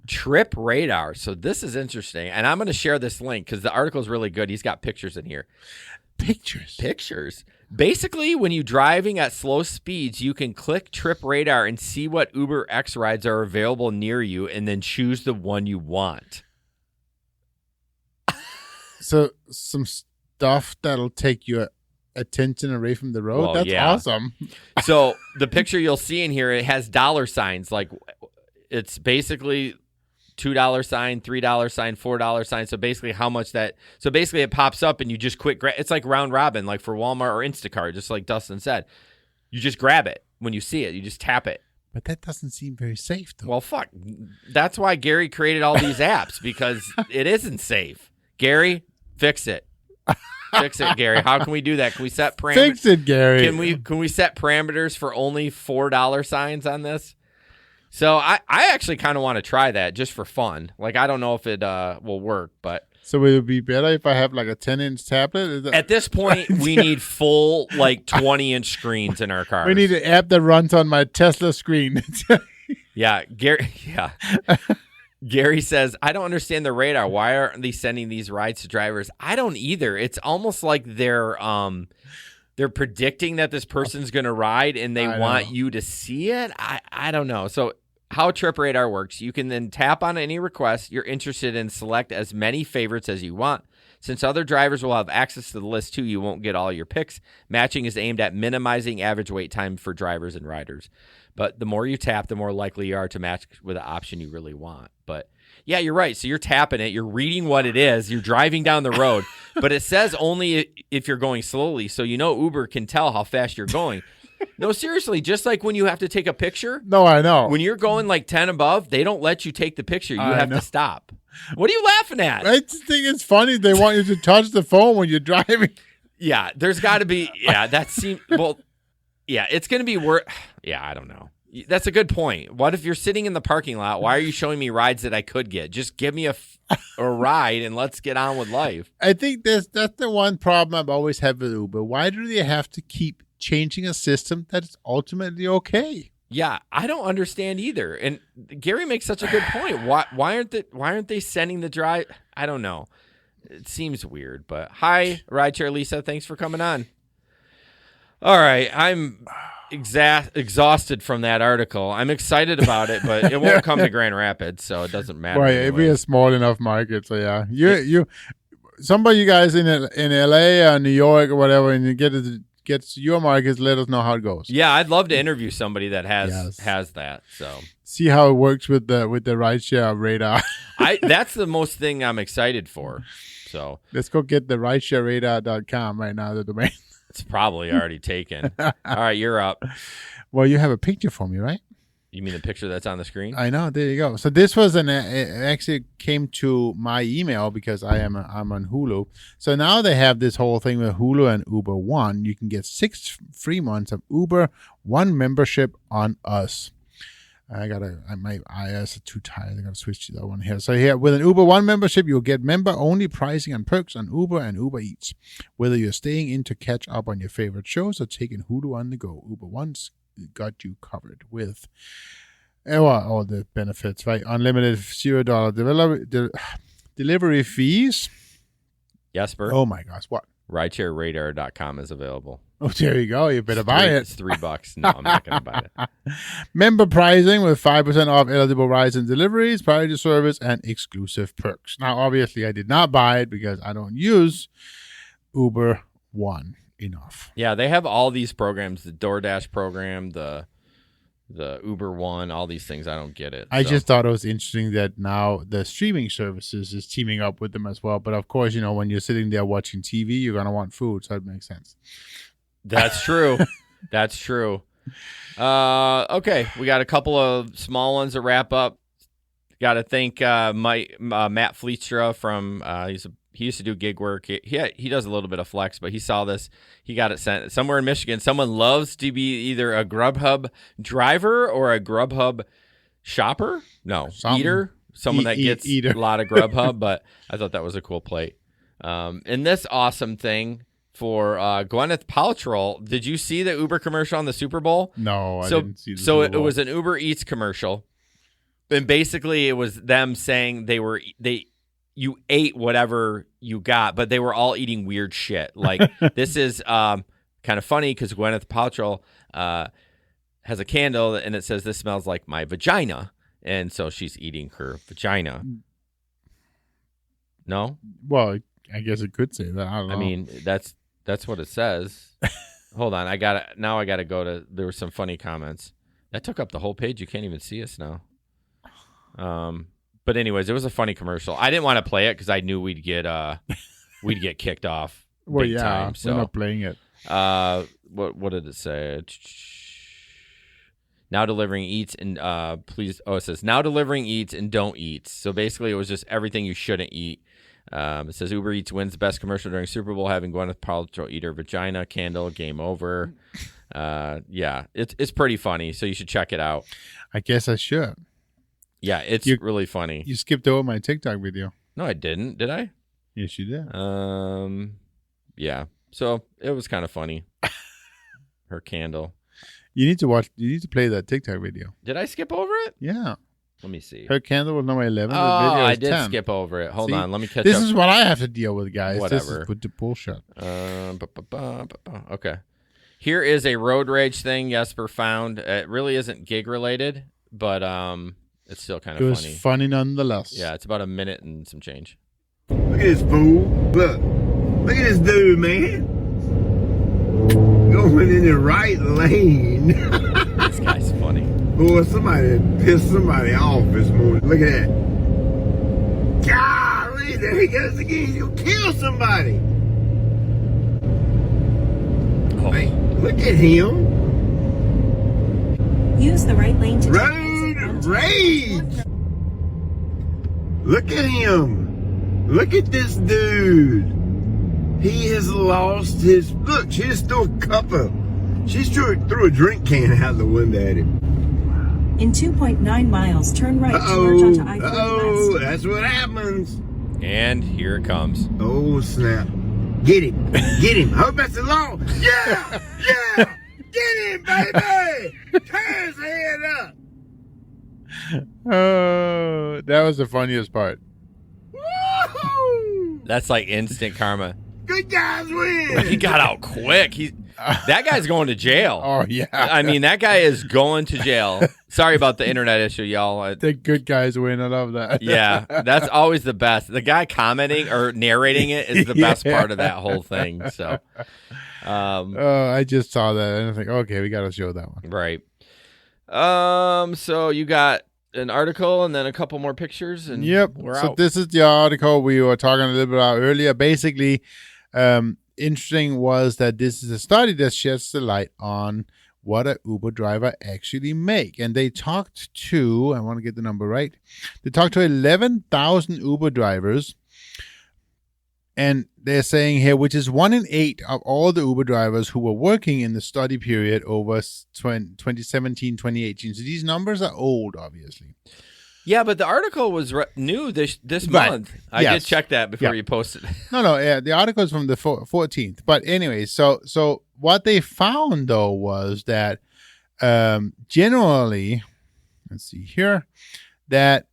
Trip radar. So this is interesting. And I'm going to share this link because the article is really good. He's got pictures in here. Pictures. Basically, when you're driving at slow speeds, you can click Trip Radar and see what Uber X rides are available near you and then choose the one you want. So some stuff that'll take your attention away from the road? Well, That's awesome. So the picture you'll see in here, it has dollar signs. Like it's basically $2 sign, $3 sign, $4 sign. So basically how much that, so basically it pops up and you just quick grab. It's like round robin, like for Walmart or Instacart, just like Dustin said. You just grab it when you see it. You just tap it. But that doesn't seem very safe, though. Well, fuck. That's why Gary created all these apps because it isn't safe. Gary, fix it. Fix it, Gary. How can we do that? Can we set parameters? Fix it, Gary. Can we set parameters for only $4 signs on this? So I actually kind of want to try that just for fun. Like I don't know if it will work, but so would it be better if I have like a 10-inch tablet? At this point, we need full like 20-inch screens in our cars. We need an app that runs on my Tesla screen. Yeah, Gary. Yeah. Gary says, I don't understand the radar. Why aren't they sending these rides to drivers? I don't either. It's almost like they're predicting that this person's going to ride and they want you to see it. I don't know. So how Trip Radar works, you can then tap on any request you're interested in, select as many favorites as you want. Since other drivers will have access to the list too, you won't get all your picks. Matching is aimed at minimizing average wait time for drivers and riders. But the more you tap, the more likely you are to match with the option you really want. But yeah, you're right. So you're tapping it. You're reading what it is. You're driving down the road. But it says only if you're going slowly. So you know Uber can tell how fast you're going. No, seriously. Just like when you have to take a picture. No, I know. When you're going like 10 above, they don't let you take the picture. You have to stop. What are you laughing at? I just think it's funny. They want you to touch the phone when you're driving. Yeah, there's got to be. Yeah, that seems. Well, yeah, it's going to be worth. Yeah, I don't know. That's a good point. What if you're sitting in the parking lot? Why are you showing me rides that I could get? Just give me a ride and let's get on with life. I think that's the one problem I've always had with Uber. Why do they have to keep changing a system that is ultimately okay? Yeah, I don't understand either. And Gary makes such a good point. Why aren't they sending the drive? I don't know. It seems weird, but hi, Rideshare Lisa. Thanks for coming on. All right, I'm exhausted from that article. I'm excited about it, but it won't come to Grand Rapids, so it doesn't matter. Right, it'd be a small enough market, so yeah. You some of you guys in LA or New York or whatever, and you gets your markets, let us know how it goes. Yeah, I'd love to interview somebody that has that. So see how it works with the rideshare radar. That's the most thing I'm excited for. So let's go get the rideshareradar.com right now, the domain. It's probably already taken. All right, you're up. Well, you have a picture for me, right? You mean the picture that's on the screen? I know. There you go. So this was it actually came to my email because I'm on Hulu. So now they have this whole thing with Hulu and Uber One. You can get 6 free months of Uber One membership on us. My eyes are too tired. I gotta switch to that one here. So here, with an Uber One membership, you'll get member-only pricing and perks on Uber and Uber Eats. Whether you're staying in to catch up on your favorite shows or taking Hulu on the go, Uber One's got you covered with all the benefits, right? Unlimited $0 delivery fees. Yes, Bert. Oh my gosh, what? RideshareRadar.com is available. Oh, there you go. You better buy it. It's $3. No, I'm not going to buy it. Member pricing with 5% off eligible rides and deliveries, priority service, and exclusive perks. Now, obviously, I did not buy it because I don't use Uber One enough. Yeah, they have all these programs, the DoorDash program, the Uber One, all these things. I don't get it. I just thought it was interesting that now the streaming services is teaming up with them as well. But of course, when you're sitting there watching TV, you're going to want food. So it makes sense. That's true. That's true. Okay, we got a couple of small ones to wrap up. Got to thank Matt Fleetstra from he used to do gig work. He does a little bit of flex, but he saw this. He got it sent somewhere in Michigan. Someone loves to be either a Grubhub driver or a Grubhub shopper. No, eater. Someone that gets a lot of Grubhub, but I thought that was a cool plate. And this awesome thing for Gwyneth Paltrow. Did you see the Uber commercial on the Super Bowl? No, I didn't see the Super Bowl. It was an Uber Eats commercial. And basically it was them saying you ate whatever you got, but they were all eating weird shit. Like this is kind of funny because Gwyneth Paltrow has a candle and it says, "This smells like my vagina." And so she's eating her vagina. No? Well, I guess it could say that. I don't know. I mean, that's what it says. Hold on. I got to go to, there were some funny comments. That took up the whole page. You can't even see us now. But anyways, it was a funny commercial. I didn't want to play it because I knew we'd get kicked off. Well, yeah, time, so. we're not playing it. What did it say? Now delivering eats and please. Oh, it says now delivering eats and don't eat. So basically, it was just everything you shouldn't eat. It says Uber Eats wins the best commercial during Super Bowl, having Gwyneth Paltrow eat her vagina. Candle, game over. Yeah, it's pretty funny. So you should check it out. I guess I should. Yeah, it's really funny. You skipped over my TikTok video. No, I didn't. Did I? Yes, you did. Yeah. So it was kind of funny. Her candle. You need to play that TikTok video. Did I skip over it? Yeah. Let me see. Her candle was number 11. Oh, I did 10. skip over it. Hold on. Let me catch up. This is what I have to deal with, guys. Whatever. This is with the bullshit. Okay. Here is a road rage thing Jesper found. It really isn't gig related, but it's still kind of funny. It was funny nonetheless. Yeah, it's about a minute and some change. Look at this fool. Look at this dude, man. Going in the right lane. This guy's funny. Boy, somebody pissed somebody off this morning. Look at that. Golly, there he goes again. He'll kill somebody. Oh. Hey, look at him. Use the right lane to Road rage. Look at him. Look at this dude. He has lost his... Look, she just threw a cup of... She threw a drink can out the window at him. In 2.9 miles, turn right to merge onto I-40 West. That's what happens. And here it comes. Oh, snap. Get him. Get him. I hope that's the law. Yeah. Yeah. Get him, baby. Tear his head up. Oh, that was the funniest part. Woo-hoo. That's like instant karma. Good guys win. He got out quick. That guy's going to jail. Oh, yeah. I mean, that guy is going to jail. Sorry about the internet issue, y'all. The good guys win. I love that. Yeah, that's always the best. The guy commenting or narrating it is the best part of that whole thing. So, I just saw that and I think, okay, we got to show that one. Right. So you got an article and then a couple more pictures, and yep. we're so out. This is the article we were talking a little bit about earlier. Basically, interesting was that this is a study that sheds the light on what an Uber driver actually make. And they talked to, I want to get the number right, they talked to 11,000 Uber drivers. And they're saying here, which is 1 in 8 of all the Uber drivers who were working in the study period over 2017, 2018. So these numbers are old, obviously. Yeah, but the article was new this month. I did check that before you posted. No, yeah, the article is from the 14th. But anyway, so what they found, though, was that generally, let's see here, that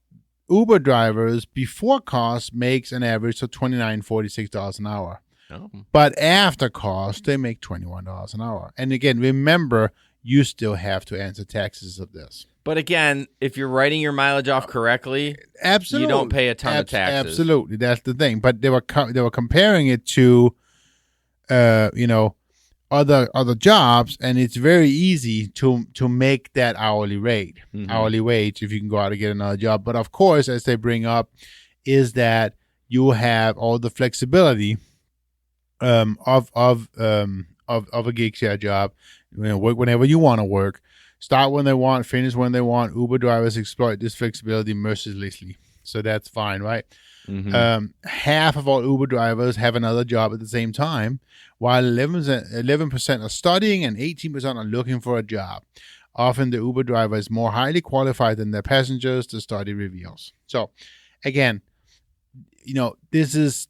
Uber drivers before cost makes an average of $29.46 an hour. Oh. But after cost, they make $21 an hour. And again, remember, you still have to answer taxes of this. But again, if you're writing your mileage off correctly, Absolutely, you don't pay a ton of taxes. Absolutely, that's the thing. But they were comparing it to, other jobs, and it's very easy to make that hourly rate, hourly wage, if you can go out and get another job. But of course, as they bring up, is that you have all the flexibility of a gig share job. Work whenever you want to work. Start when they want, finish when they want. Uber drivers exploit this flexibility mercilessly. So that's fine, right? Half of all Uber drivers have another job at the same time, while 11% are studying and 18% are looking for a job. Often the Uber driver is more highly qualified than their passengers, the study reveals. So again, this is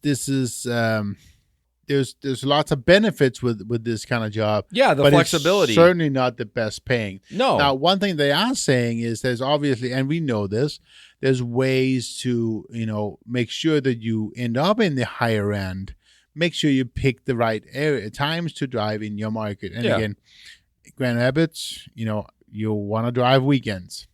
there's lots of benefits with this kind of job. Yeah, the but flexibility. It's certainly not the best paying. No. Now, one thing they are saying is there's obviously, and we know this, there's ways to, make sure that you end up in the higher end. Make sure you pick the right times to drive in your market. And again, Grand Rapids, you want to drive weekends.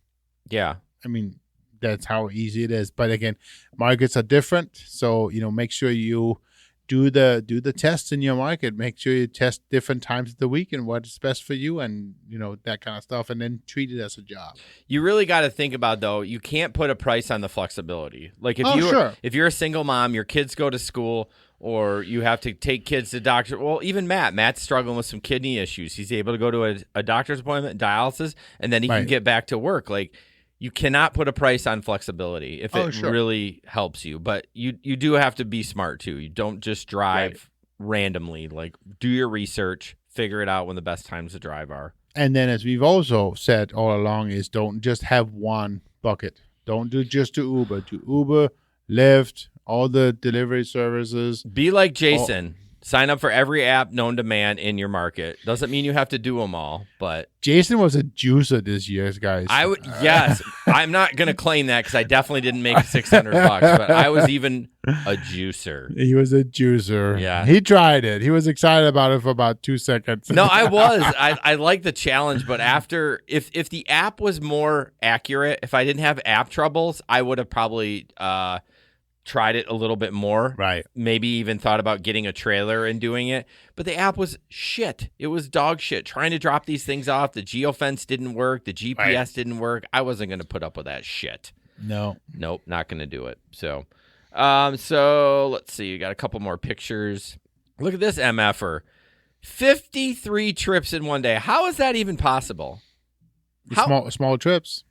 Yeah. I mean, that's how easy it is. But again, markets are different. So, make sure you do the tests in your market. Make sure you test different times of the week and what is best for you, and that kind of stuff, and then treat it as a job. You really got to think about, though, you can't put a price on the flexibility. Like if you're a single mom, your kids go to school, or you have to take kids to doctor. Well, even Matt's struggling with some kidney issues. He's able to go to a doctor's appointment, dialysis, and then he can get back to work. Like, you cannot put a price on flexibility if it really helps you. But you do have to be smart, too. You don't just drive randomly. Like, do your research, figure it out when the best times to drive are. And then, as we've also said all along, is don't just have one bucket. Don't do just to Uber. Do Uber, Lyft, all the delivery services. Be like Jason. Sign up for every app known to man in your market. Doesn't mean you have to do them all, but Jason was a juicer this year, guys. Yes. I'm not gonna claim that because I definitely didn't make $600, but I was even a juicer. He was a juicer. Yeah, he tried it. He was excited about it for about 2 seconds. No, I was. I like the challenge, but after, if the app was more accurate, if I didn't have app troubles, I would have probably tried it a little bit more. Right. Maybe even thought about getting a trailer and doing it. But the app was shit. It was dog shit. Trying to drop these things off. The geofence didn't work. The GPS didn't work. I wasn't going to put up with that shit. No. Nope, not going to do it. So let's see. You got a couple more pictures. Look at this MFer. 53 trips in one day. How is that even possible? Small trips.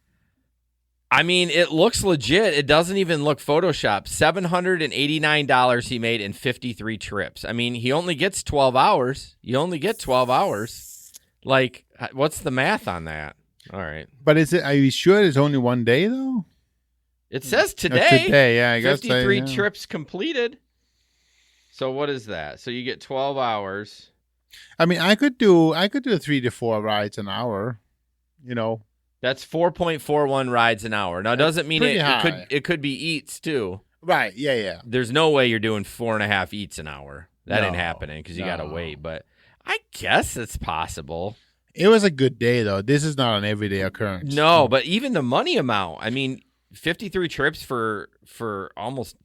I mean, it looks legit. It doesn't even look Photoshopped. $789 he made in 53 trips. I mean, he only gets 12 hours. You only get 12 hours. Like, what's the math on that? All right. But are you sure it's only one day, though? It says today. Today, yeah. I guess 53 trips completed. So what is that? So you get 12 hours. I mean, I could do 3 to 4 rides an hour, That's 4.41 rides an hour. Now, it doesn't mean it could be eats, too. Right, yeah. There's no way you're doing 4.5 eats an hour. That ain't happening because you got to wait. But I guess it's possible. It was a good day, though. This is not an everyday occurrence. No, but even the money amount. I mean, 53 trips for almost,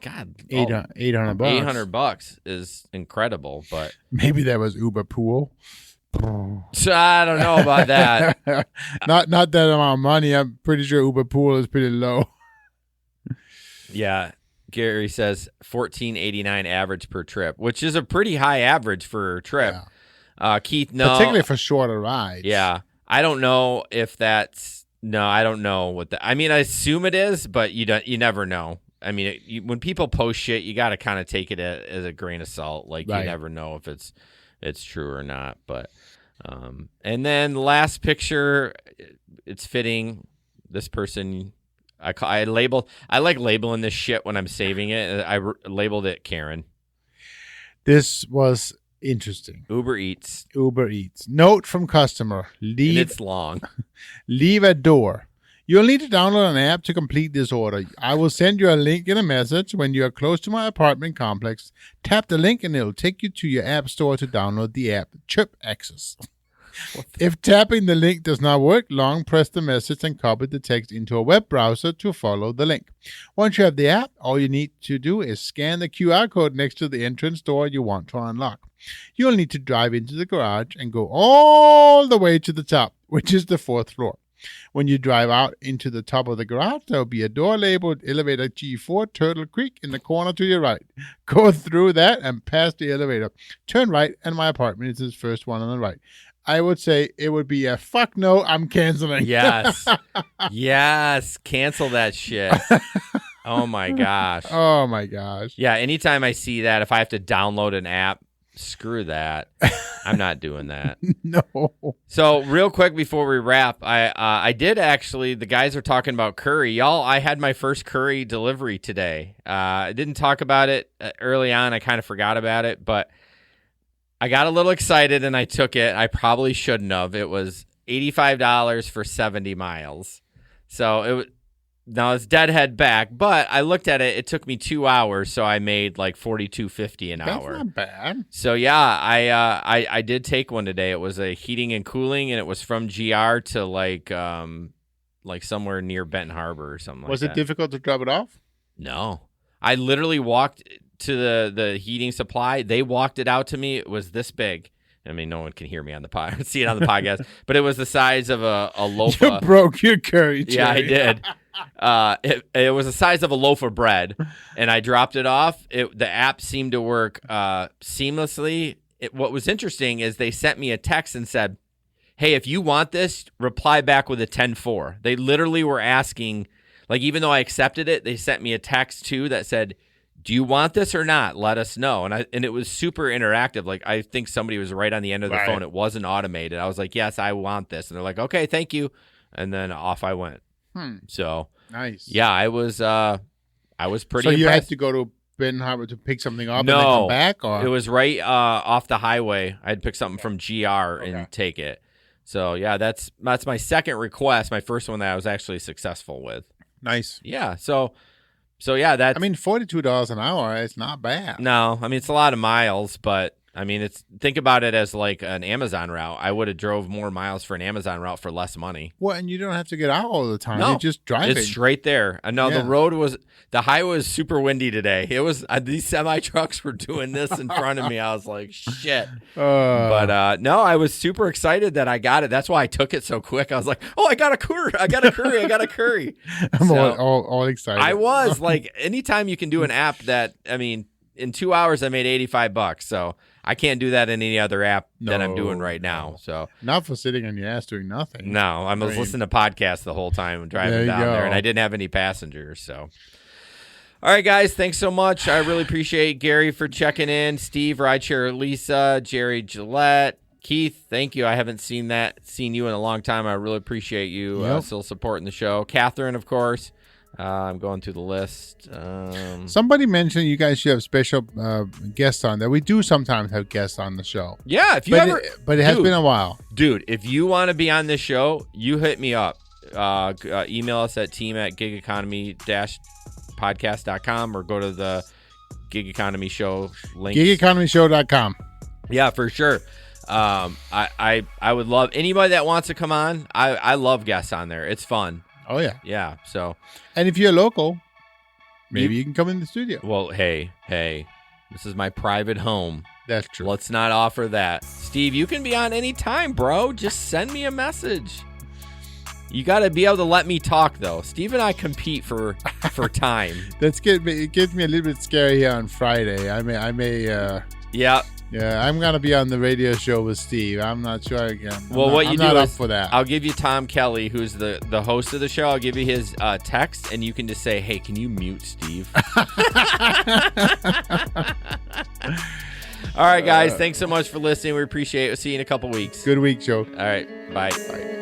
God. $800. $800 is incredible. But maybe that was Uber Pool. So I don't know about that. not that amount of money. I'm pretty sure Uber Pool is pretty low. Yeah, Gary says $14.89 average per trip, which is a pretty high average for a trip. Yeah. Keith, no, particularly for shorter rides. Yeah, I don't know if that's I don't know what I mean. I assume it is, but you never know. I mean, when people post shit, you got to kind of take it as a grain of salt. Like, you never know if it's true or not. But and then the last picture, it's fitting. This person, I like labeling this shit when I'm saving it. I labeled it Karen. This was interesting. Uber Eats. Note from customer. And it's long. Leave at door. You'll need to download an app to complete this order. I will send you a link in a message. When you are close to my apartment complex, tap the link and it'll take you to your app store to download the app, Chirp Access. If tapping the link does not work, long press the message and copy the text into a web browser to follow the link. Once you have the app, all you need to do is scan the QR code next to the entrance door you want to unlock. You'll need to drive into the garage and go all the way to the top, which is the 4th floor. When you drive out into the top of the garage, there will be a door labeled Elevator G4 Turtle Creek in the corner to your right. Go through that and past the elevator. Turn right, and my apartment is the first one on the right. I would say it would be a fuck no, I'm canceling. Yes. Yes. Cancel that shit. Oh, my gosh. Oh, my gosh. Yeah, anytime I see that, if I have to download an app, screw that. I'm not doing that. No. So real quick before we wrap, I did actually, the guys are talking about curry. Y'all, I had my first curry delivery today. I didn't talk about it early on. I kind of forgot about it, but I got a little excited and I took it. I probably shouldn't have. It was $85 for 70 miles. So now it's deadhead back, but I looked at it. It took me 2 hours, so I made like $42.50 an hour. That's not bad. So yeah, I did take one today. It was a heating and cooling, and it was from GR to like somewhere near Benton Harbor or something. Was like it that. difficult to drop it off? No, I literally walked to the heating supply. They walked it out to me. It was this big. I mean, no one can hear me on the pod, see it on the podcast, but it was the size of a loaf. You broke your curry, Jerry. Yeah, I did. It was the size of a loaf of bread, and I dropped it off. The app seemed to work seamlessly. What was interesting is they sent me a text and said, hey, if you want this, reply back with a 10-4. They literally were asking, like, even though I accepted it, they sent me a text too that said, do you want this or not? Let us know. And it was super interactive. Like, I think somebody was right on the end of the phone. It wasn't automated. I was like, yes, I want this. And they're like, okay, thank you. And then off I went. So nice. Yeah, I was pretty So you impressed. had to go to Benton Harbor to pick something up No, and then come back? Or? It was right off the highway. I had to pick something from GR and take it. So yeah, that's my second request. My first one that I was actually successful with. Nice. Yeah. So yeah, that's. I mean, $42 an hour. It's not bad. No, I mean it's a lot of miles, but I mean think about it as like an Amazon route. I would have drove more miles for an Amazon route for less money. Well, and you don't have to get out all the time. No, you just drive it's straight there. And no, the highway was super windy today. It was these semi trucks were doing this in front of me. I was like, shit. But no, I was super excited that I got it. That's why I took it so quick. I was like, oh, I got a curry. I got a curry. I'm all excited. I was like, anytime you can do an app that, I mean, in 2 hours I made $85. So I can't do that in any other app that I'm doing right now. So not for sitting on your ass doing nothing. No, I was listening to podcasts the whole time driving down there, and I didn't have any passengers. So, all right, guys, thanks so much. I really appreciate Gary for checking in. Steve, Rideshare, Lisa, Jerry, Gillette, Keith. Thank you. I haven't seen you in a long time. I really appreciate you still supporting the show. Catherine, of course. I'm going through the list. Somebody mentioned you guys should have special guests on there. We do sometimes have guests on the show. Yeah, if you but it has been a while. Dude, if you want to be on this show, you hit me up. Email us at team@gigeconomy-podcast.com or go to the Gig Economy Show link. GigEconomyShow.com. Yeah, for sure. I would love anybody that wants to come on. I love guests on there. It's fun. Oh, yeah. Yeah, so. And if you're local, maybe you can come in the studio. Well, hey, this is my private home. That's true. Let's not offer that. Steve, you can be on any time, bro. Just send me a message. You got to be able to let me talk, though. Steve and I compete for time. It gets me a little bit scary here on Friday. I may. Yeah, I'm gonna be on the radio show with Steve. I'm not sure again. I'm not up for that. I'll give you Tom Kelly, who's the host of the show. I'll give you his text, and you can just say, "Hey, can you mute Steve?" All right, guys. Thanks so much for listening. We appreciate it. We'll see you in a couple weeks. Good week, Joe. All right. Bye. Bye.